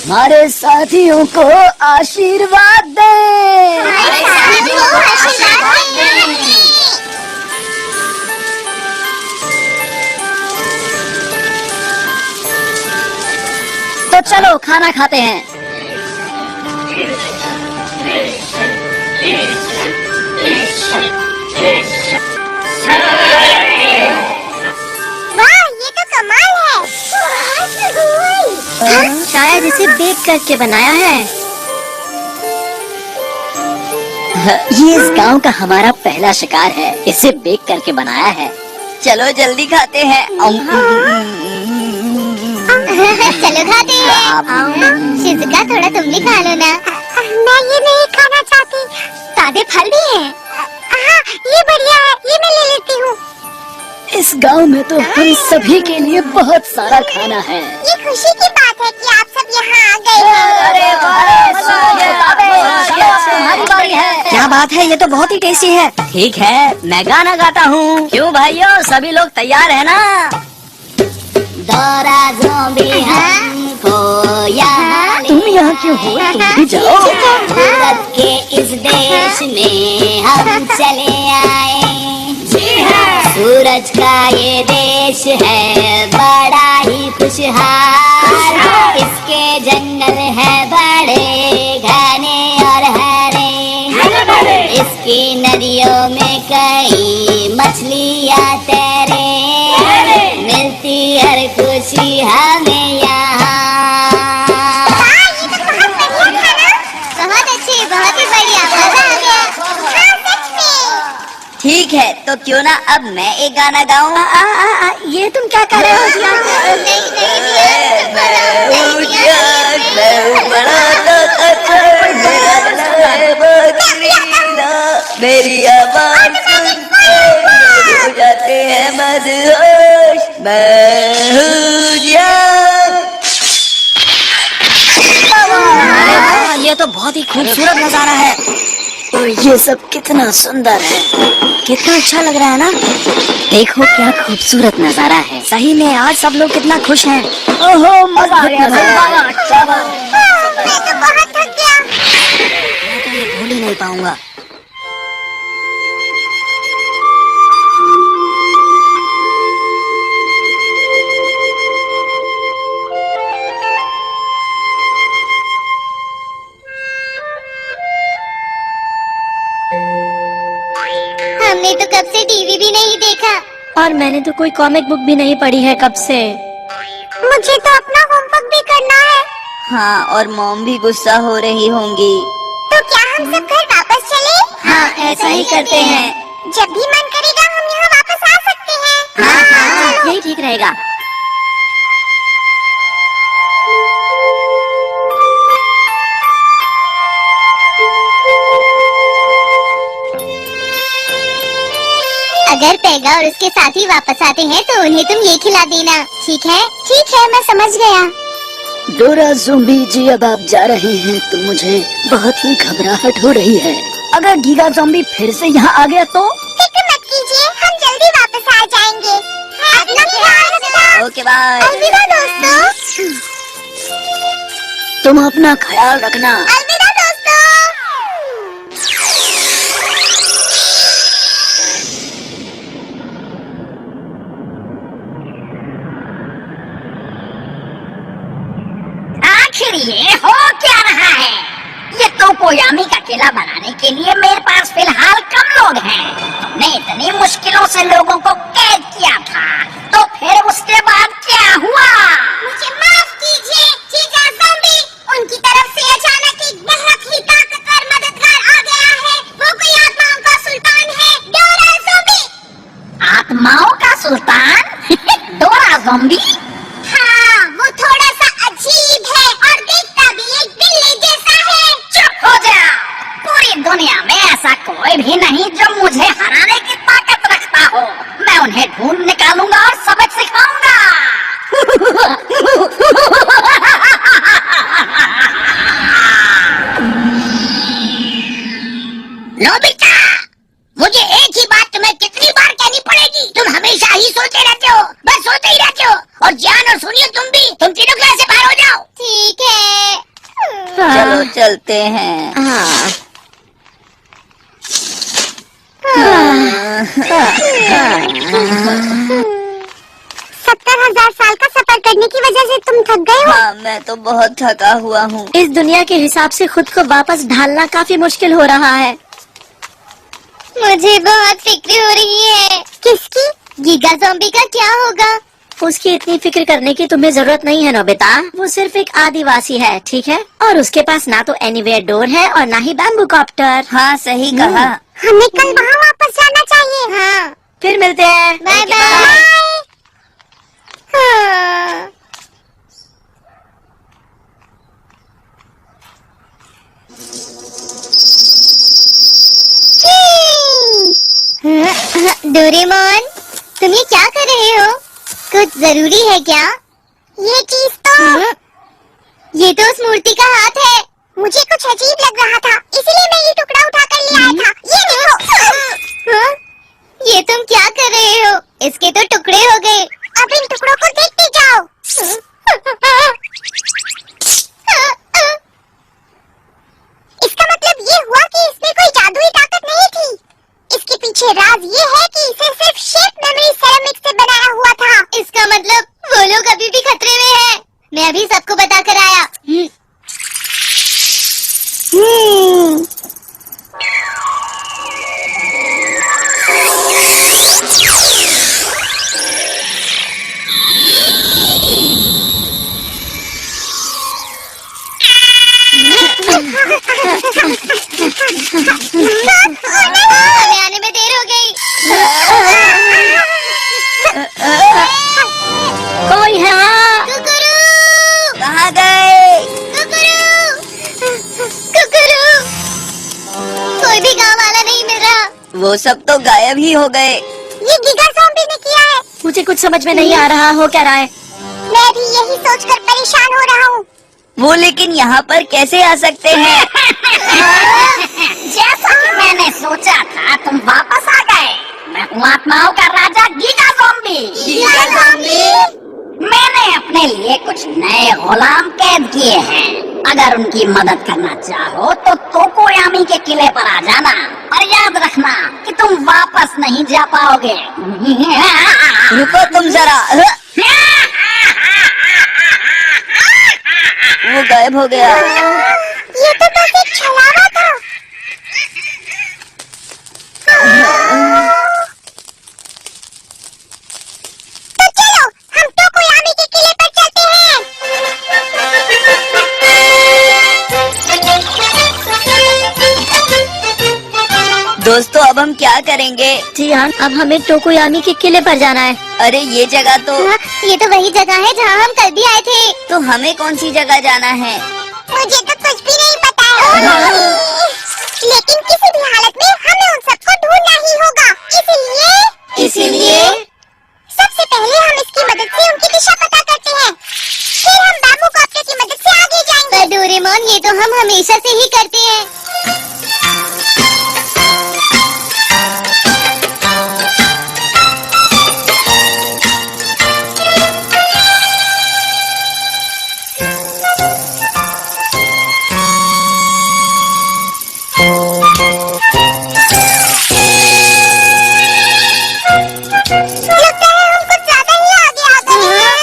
हमारे साथियों को आशीर्वाद दे। चलो खाना खाते हैं।
वाह, ये तो कमाल है।
शायद इसे बेक करके बनाया है।
ये इस गांव का हमारा पहला शिकार है, इसे बेक करके बनाया है।
चलो जल्दी खाते हैं।
चलो खाते हैं। शिजुका, थोड़ा तुम भी खा लो ना। मैं ये नहीं खाना चाहती। ताजे फल भी हैं। हाँ, ये बढ़िया है, ये मैं ले लेती हूँ।
इस गांव में तो हम सभी के लिए बहुत सारा खाना है।
ये खुशी की बात है कि आप सब यहाँ आ गए हैं।
तुम्हारी बारी है।
क्या बात है, ये तो बहुत ही टेस्टी है। ठीक है, मैं गाना गाता हूँ। क्यों भाइयों, सभी लोग तैयार है ना?
डोरा ज़ोंबी हमको यहाँ तुम यहाँ क्यों हो? तुम भी जाओ। भारत के इस देश में हम चले आए। सूरज का ये देश है बड़ा ही खुशहाल। इसके जंगल है बड़े घने और हरे। इसकी नदियों में कई मछलियाँ तैरे। मिलती हर खुशी हमें यहाँ।
बहुत अच्छे, बहुत ही बढ़िया, मजा आ गया। हाँ, सच में।
ठीक है, तो क्यों ना अब मैं एक गाना गाऊं?
ये तुम क्या कर रहे हो?
मेरी आवाज़ सुन के हो जाते हैं मदहोश। मैं हूँ जान।
ये तो बहुत ही खूबसूरत नजारा है।
और ये सब कितना सुंदर है।
कितना अच्छा लग रहा है ना?
देखो क्या खूबसूरत नजारा है।
सही में आज सब लोग कितना खुश हैं।
ओहो, मजा आ गया।
मैं तो बहुत थक गया।
मैं तो ये भूल ही नहीं पाऊंगा।
हमने तो कब से टीवी भी नहीं देखा।
और मैंने तो कोई कॉमिक बुक भी नहीं पढ़ी है कब से।
मुझे तो अपना होमवर्क भी करना है।
हाँ, और मॉम भी गुस्सा हो रही होंगी।
तो क्या हम सब घर वापस चले?
हाँ, ऐसा ही करते हैं।
जब भी मन करेगा हम यहाँ वापस आ सकते हैं।
हाँ, यही ठीक रहेगा।
अगर पेगा और उसके साथी वापस आते हैं तो उन्हें तुम ये खिला देना। ठीक है? ठीक है, मैं समझ गया।
डोरा ज़ोंबी जी, अब आप जा रहे हैं तो मुझे बहुत ही घबराहट हो रही है। अगर गीगा ज़ोंबी फिर से यहाँ आ गया तो?
फिक्र मत कीजिए, हम जल्दी वापस आ जाएंगे। अपना ख्याल रखना।
Okay, bye.
अलविदा दोस्तों।
तुम अपना ख्याल रखना।
अलविदा दोस्तों।
आखिर ये हो क्या रहा है? ये तो कोयामी का किला बनाने के लिए मेरे पास फिलहाल कम लोग हैं। तुमने इतनी मुश्किलों से लोगों को कैद किया था, तो फिर उसके बाद क्या हुआ?
मुझे माफ कीजिए चीजा ज़ॉम्बी। उनकी तरफ से अचानक एक बहुत ही ताकतवर मददगार आ गया है। वो कोई आत्माओं का सुल्तान है, डोरा ज़ॉम्बी।
आत्माओं का सुल्तान? डोरा ज़ॉम्बी?
हाँ, वो थोड़ा सा अजीब है और देखता भी एक बिल्ली जैसा है।
चुप हो जा। पूरी दुनिया में ऐसा कोई भी नहीं जो मुझे हराने की ताकत रखता हो। मैं उन्हें ढूंढ निकालूंगा और सबक सिखाऊंगा। नोबिता, मुझे एक ही बात तुम्हें कितनी बार कहनी पड़ेगी? तुम हमेशा ही सोते रहते हो, बस सोते ही रहते हो। और जान और सुनिए, तुम भी, तुम तीनों क्लास से बाहर हो जाओ।
ठीक है।
चलो चलते हैं।
हाँ,
70,000 साल का सफर करने की वजह से तुम थक गए हो।
हाँ, मैं तो बहुत थका हुआ हूँ।
इस दुनिया के हिसाब से खुद को वापस ढालना काफी मुश्किल हो रहा है।
मुझे बहुत फिक्र हो रही है। किसकी? गीगा ज़ॉम्बी का क्या होगा?
उसकी इतनी फिक्र करने की तुम्हें जरूरत नहीं है नोबिता। वो सिर्फ एक आदिवासी है, ठीक है? और उसके पास ना तो एनीवेयर डोर है और ना ही बैम्बू कॉप्टर।
हाँ, सही कहा।
हमें कल वहाँ वापस जाना चाहिए। हाँ।
फिर मिलते हैं।
Bye bye. हाँ। डोरेमोन, तुम ये क्या कर रहे हो? कुछ जरूरी है क्या? ये चीज तो ये तो उस मूर्ति का हाथ है। मुझे कुछ अजीब लग रहा था, इसलिए मैं ये टुकड़ा उठा कर ले आया था। ये देखो। हाँ? ये तुम क्या कर रहे हो? इसके तो टुकड़े हो गए। अब इन टुकड़ों को देखते जाओ। इसका मतलब ये हुआ कि इसमें कोई जादुई ताकत नहीं थी। इसके पीछे राज ये है कि इसे सिर्फ शेप मेमोरी सेरेमिक से बनाया हुआ था। इसका मतलब वो लोग अभी भी खतरे में हैं। मैं अभी सबको बता कर आया। हमें आने में देर हो गई।
कोई है वहाँ?
कुकुरू!
कहाँ गए?
कुकुरू! कुकुरू! कोई भी गाँव वाला नहीं मिल रहा।
वो सब तो गायब ही हो गए।
ये गीगा ज़ॉम्बी ने किया है।
मुझे कुछ समझ में नहीं आ रहा। हो क्या रहा है?
मैं भी यही सोचकर परेशान हो रहा हूँ।
वो लेकिन यहाँ पर कैसे आ सकते हैं?
जैसा कि मैंने सोचा था, तुम वापस आ गए। मैं हूँ आत्माओं का राजा गीगा ज़ॉम्बी।
Giga zombie?
मैंने अपने लिए कुछ नए गुलाम कैद किए हैं। अगर उनकी मदद करना चाहो तो तोकोयामी के किले पर आ जाना, और याद रखना कि तुम वापस नहीं जा पाओगे।
रुको तुम जरा। वो गायब हो गया।
ये तो बस एक छलावा था। तो चलो हम तोकोयामी के किले पर चलते हैं।
दोस्तों, अब हम क्या करेंगे?
जियान, अब हमें टोकोयामी के किले पर जाना है।
अरे ये जगह तो
ये तो वही जगह है जहाँ हम कल भी आए थे।
तो हमें कौन सी जगह जाना है?
मुझे तो कुछ भी नहीं पता है। लेकिन किसी भी हालत में हमें उन सबको ढूंढना ही होगा। इसीलिए सबसे पहले हम इसकी मदद से उनकी दिशा पता करते हैं। फिर हम बैम्बू कॉप्टर की मदद से आगे जाएंगे। पर डोरेमोन, ये तो हम हमेशा से ही करते हैं। लगता है हम कुछ ज्यादा ही आगे आ गए हैं।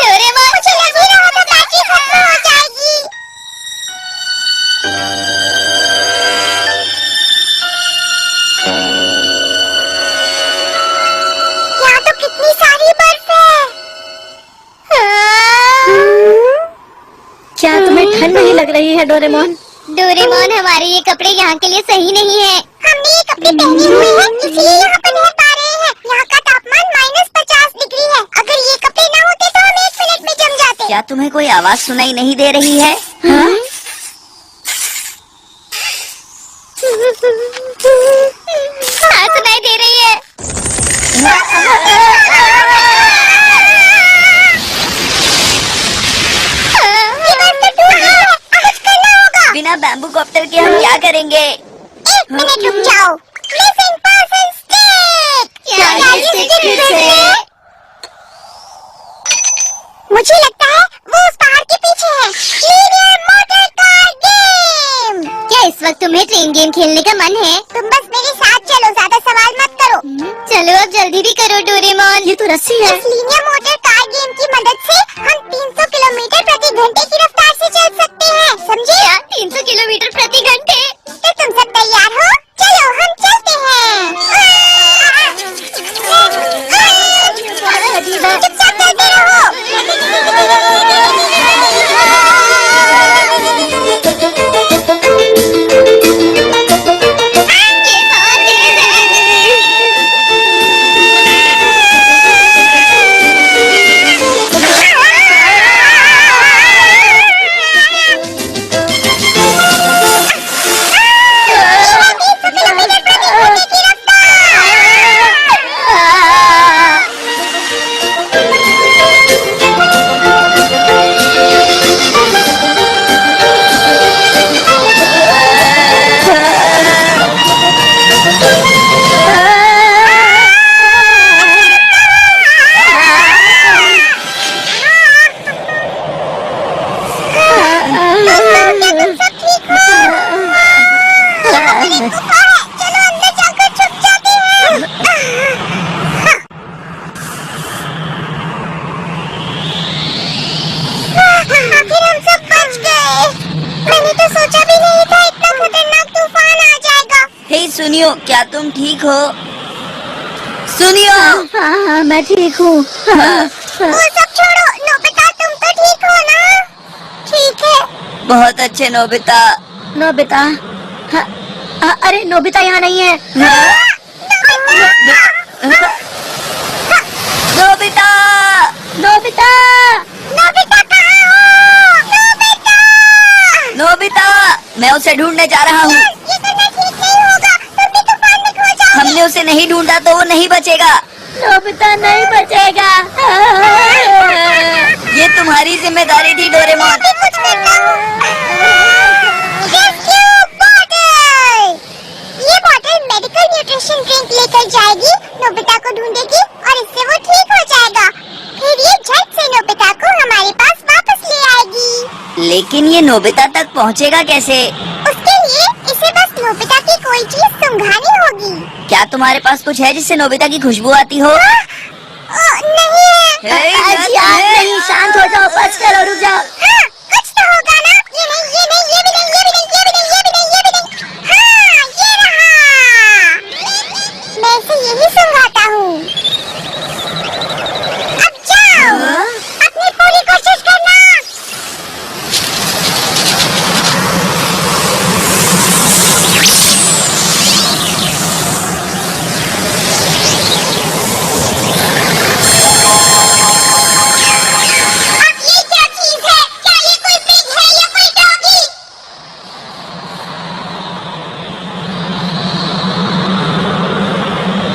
डोरेमोन, मुझे लग ही रहा था बैटरी खत्म हो जाएगी। यहाँ तो कितनी सारी बर्फ है।
क्या तुम्हें ठंड नहीं लग रही है डोरेमोन?
डोरेमोन, हमारे ये कपड़े यहाँ के लिए सही नहीं है। हमने ये कपड़े पहने हुए हैं, इसलिए यहाँ पर रह पा रहे हैं। यहाँ का तापमान -50 डिग्री है। अगर ये कपड़े ना होते तो हम 1 मिनट में जम जाते।
क्या तुम्हें कोई आवाज सुनाई नहीं दे रही है?
हाँ?
हाँ, सुनाई दे रही है। ये बस तो टूट गई है। कुछ करना होगा।
बिना बैम्बू कॉप्टर के हम क्या करेंगे?
1 मिनट रुक जाओ। Missing person stick. क्या ये स्टिक फिर से? मुझे लगता है वो उस पहाड़ के पीछे है। Linear motor car game. क्या इस वक्त तुम्हें ट्रेन गेम खेलने का मन है? तुम बस मेरे साथ चलो, ज्यादा सवाल मत करो। चलो अब जल्दी भी करो डोरेमोन।
ये तो रस्सी है।
इस लीनियर मोटर कार गेम की मदद से हम 300 किलोमीटर प्रति घंटे की रफ्तार से चल सकते हैं, समझे? 300 किलोमीटर प्रति घंटे? तो तुम सब तैयार हो? चलो हम चलते हैं। चुपचाप चलते रहो।
सुनियो, क्या तुम ठीक हो? सुनियो।
हाँ, मैं ठीक हूँ।
वो सब छोड़ो, नोबिता तुम तो ठीक हो ना? ठीक है।
बहुत अच्छे नोबिता।
नोबिता? अरे नोबिता यहाँ नहीं है।
नोबिता!
नोबिता! नोबिता कहाँ हो? नोबिता!
नोबिता! मैं उसे ढूंढने जा रहा हूँ।
ये करना ठीक नहीं होगा, तुम भी तूफान में खो जाओगे।
हमने उसे नहीं ढूंढा तो वो नहीं बचेगा।
नोबिता नहीं बचेगा।
ये तुम्हारी जिम्मेदारी थी डोरेमोन।
कुछ करना। Rescue bottle! ये बॉटल मेडिकल न्यूट्रिशन ड्रिंक लेकर जाएगी, नोबिता को ढूंढेगी और इससे वो ठीक हो जाएगा। फिर ये झट से नोबिता को हमारे पास वापस ले आएगी।
लेकिन ये नोबिता तक पहुँचेगा कैसे?
उसके लिए इसे बस नोबिता की कोई चीज सुंघानी होगी।
क्या तुम्हारे पास कुछ है जिससे नोबिता की खुशबू आती हो?
नहीं है।
नहीं, शांत हो जाओ, बस करो, रुक जाओ।
हाँ, कुछ तो होगा ना? ये नहीं, ये नहीं, ये भी नहीं, ये भी नहीं, ये भी नहीं, ये भी नहीं, ये भी नहीं। हाँ, ये रहा। मैं इसे यही सुंघाता हूँ। अब जाओ, अपनी पूरी कोशिश करना। अब ये क्या चीज है? क्या ये कोई पिग है या कोई डॉगी?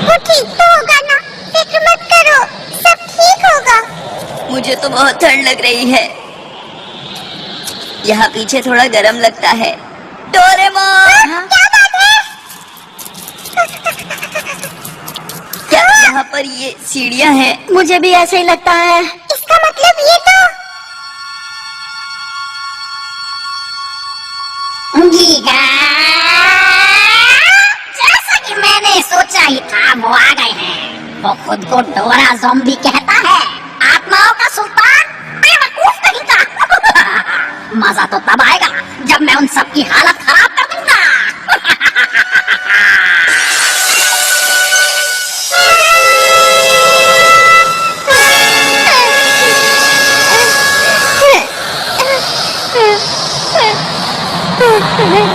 वो ठीक तो होगा ना? फिक्र मत करो, सब ठीक होगा।
मुझे तो बहुत ठंड लग रही है। यहाँ पीछे थोड़ा गर्म लगता है। डोरेमोन!
क्या बात है?
क्या यहाँ पर ये सीढ़ियाँ हैं?
मुझे भी ऐसे ही लगता है।
इसका मतलब ये तो
गीगा, जैसा कि मैंने सोचा ही था, वो आ गए हैं। वो खुद को डोरा ज़ॉम्बी कहता है, आत्माओं का सुल्तान, बेवकूफ कहीं का। मजा तो तब आएगा जब मैं उन सब की हालत खराब कर दूंगा।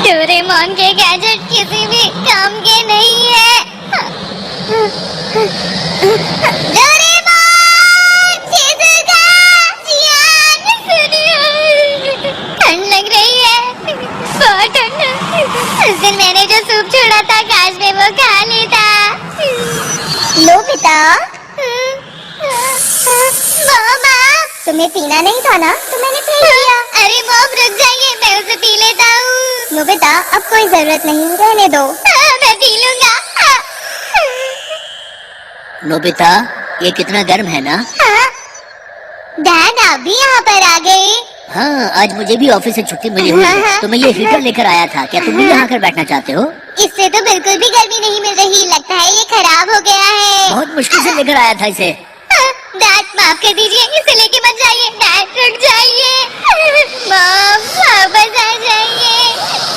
डोरेमोन के गैजेट किसी भी काम के नहीं है। डोरेमोन! शिज़ुका! जियान! सुनिए! ठंड लग रही है, बहुत ठंड। उस दिन मैंने जो सूप छोड़ा था, काश में वो खा लेता। नोबिता? मामा! तुम्हें पीना नहीं था ना, तो मैंने पी लिया। अरे मॉम रुक जाइए, मैं उसे पी लेता हूँ। नोबिता, अब कोई जरूरत नहीं, रहने दो। मैं पी लूंगा।
नोबिता, ये कितना गर्म है ना?
हाँ? डैड आप भी यहाँ पर आ गए?
हाँ, आज मुझे भी ऑफिस से छुट्टी मिली हुई है, तो मैं ये हीटर लेकर आया था। क्या तुम भी यहाँ आकर बैठना चाहते हो?
इससे तो बिल्कुल भी गर्मी नहीं मिल रही, लगता है ये खराब हो गया है।
बहुत बहुत मुश्किल से लेकर आया था इसे।
डैड माफ कर दीजिए, इसे लेके मत जाइए। डैड रुक जाइए। मॉम वापस आ जाइए।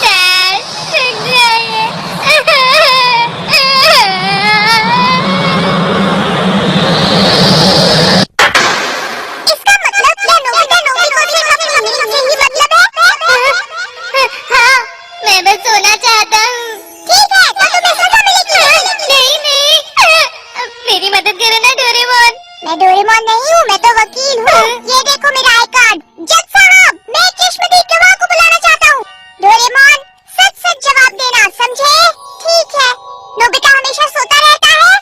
डैड रुक जाइए। इसका मतलब क्या नोबिता नोबिता से यही मतलब है? हाँ, मैं बस सोना चाहता हूँ। ठीक है, तो तुम्हें सजा मिलेगी। नहीं नहीं, मेरी मदद करो ना डोरेमोन। मैं डोरेमोन नहीं हूँ, मैं तो वकील हूँ। ये देखो मेरा आई कार्ड। जज साहब, मैं चश्मदीद गवाह को बुलाना चाहता हूँ। डोरेमोन, सच सच जवाब देना, समझे? ठीक है। नोबिता हमेशा सोता रहता है?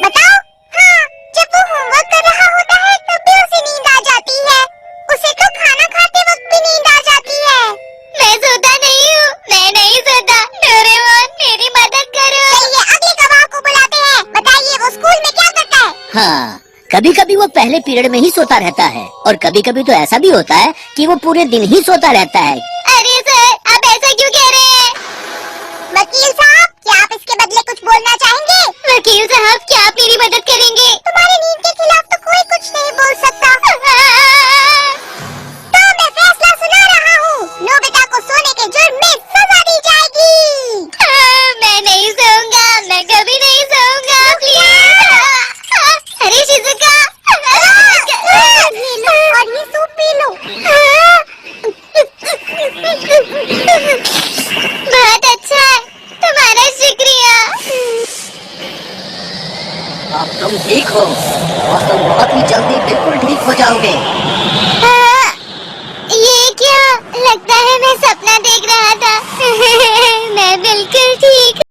बताओ। हाँ, जब वो होमवर्क कर रहा होता है तब भी उसे नींद आ जाती है। उसे तो खाना खाते वक्त भी नींद आ जाती है। मैं सोता नहीं हूँ, मैं नहीं सोता। डोरेमोन, मेरी मदद करो। चलिए अगले गवाह को बुलाते हैं। बताइए वो स्कूल में क्या करता है?
हाँ, कभी कभी वो पहले पीरियड में ही सोता रहता है और कभी कभी तो ऐसा भी होता है कि वो पूरे दिन ही सोता रहता है।
अरे सर, आप ऐसा क्यों कह रहे हैं? वकील साहब, क्या आप इसके बदले कुछ बोलना चाहेंगे? वकील साहब, क्या आप मेरी मदद करेंगे? तुम्हारी नींद के खिलाफ तो कोई कुछ नहीं बोल सकता। तो मैं फैसला सुना रहा हूँ। नोबिता को सोने के जुर्म में सजा दी जाएगी। मैं नहीं सोऊंगा, मैं कभी नहीं सोऊंगा। प्लीज। अरे शिजुका, ये लो और ये सूप पी लो। बहुत अच्छा है, तुम्हारा शुक्रिया।
अब तुम ठीक हो और तुम बहुत ही जल्दी बिल्कुल ठीक हो जाओगे।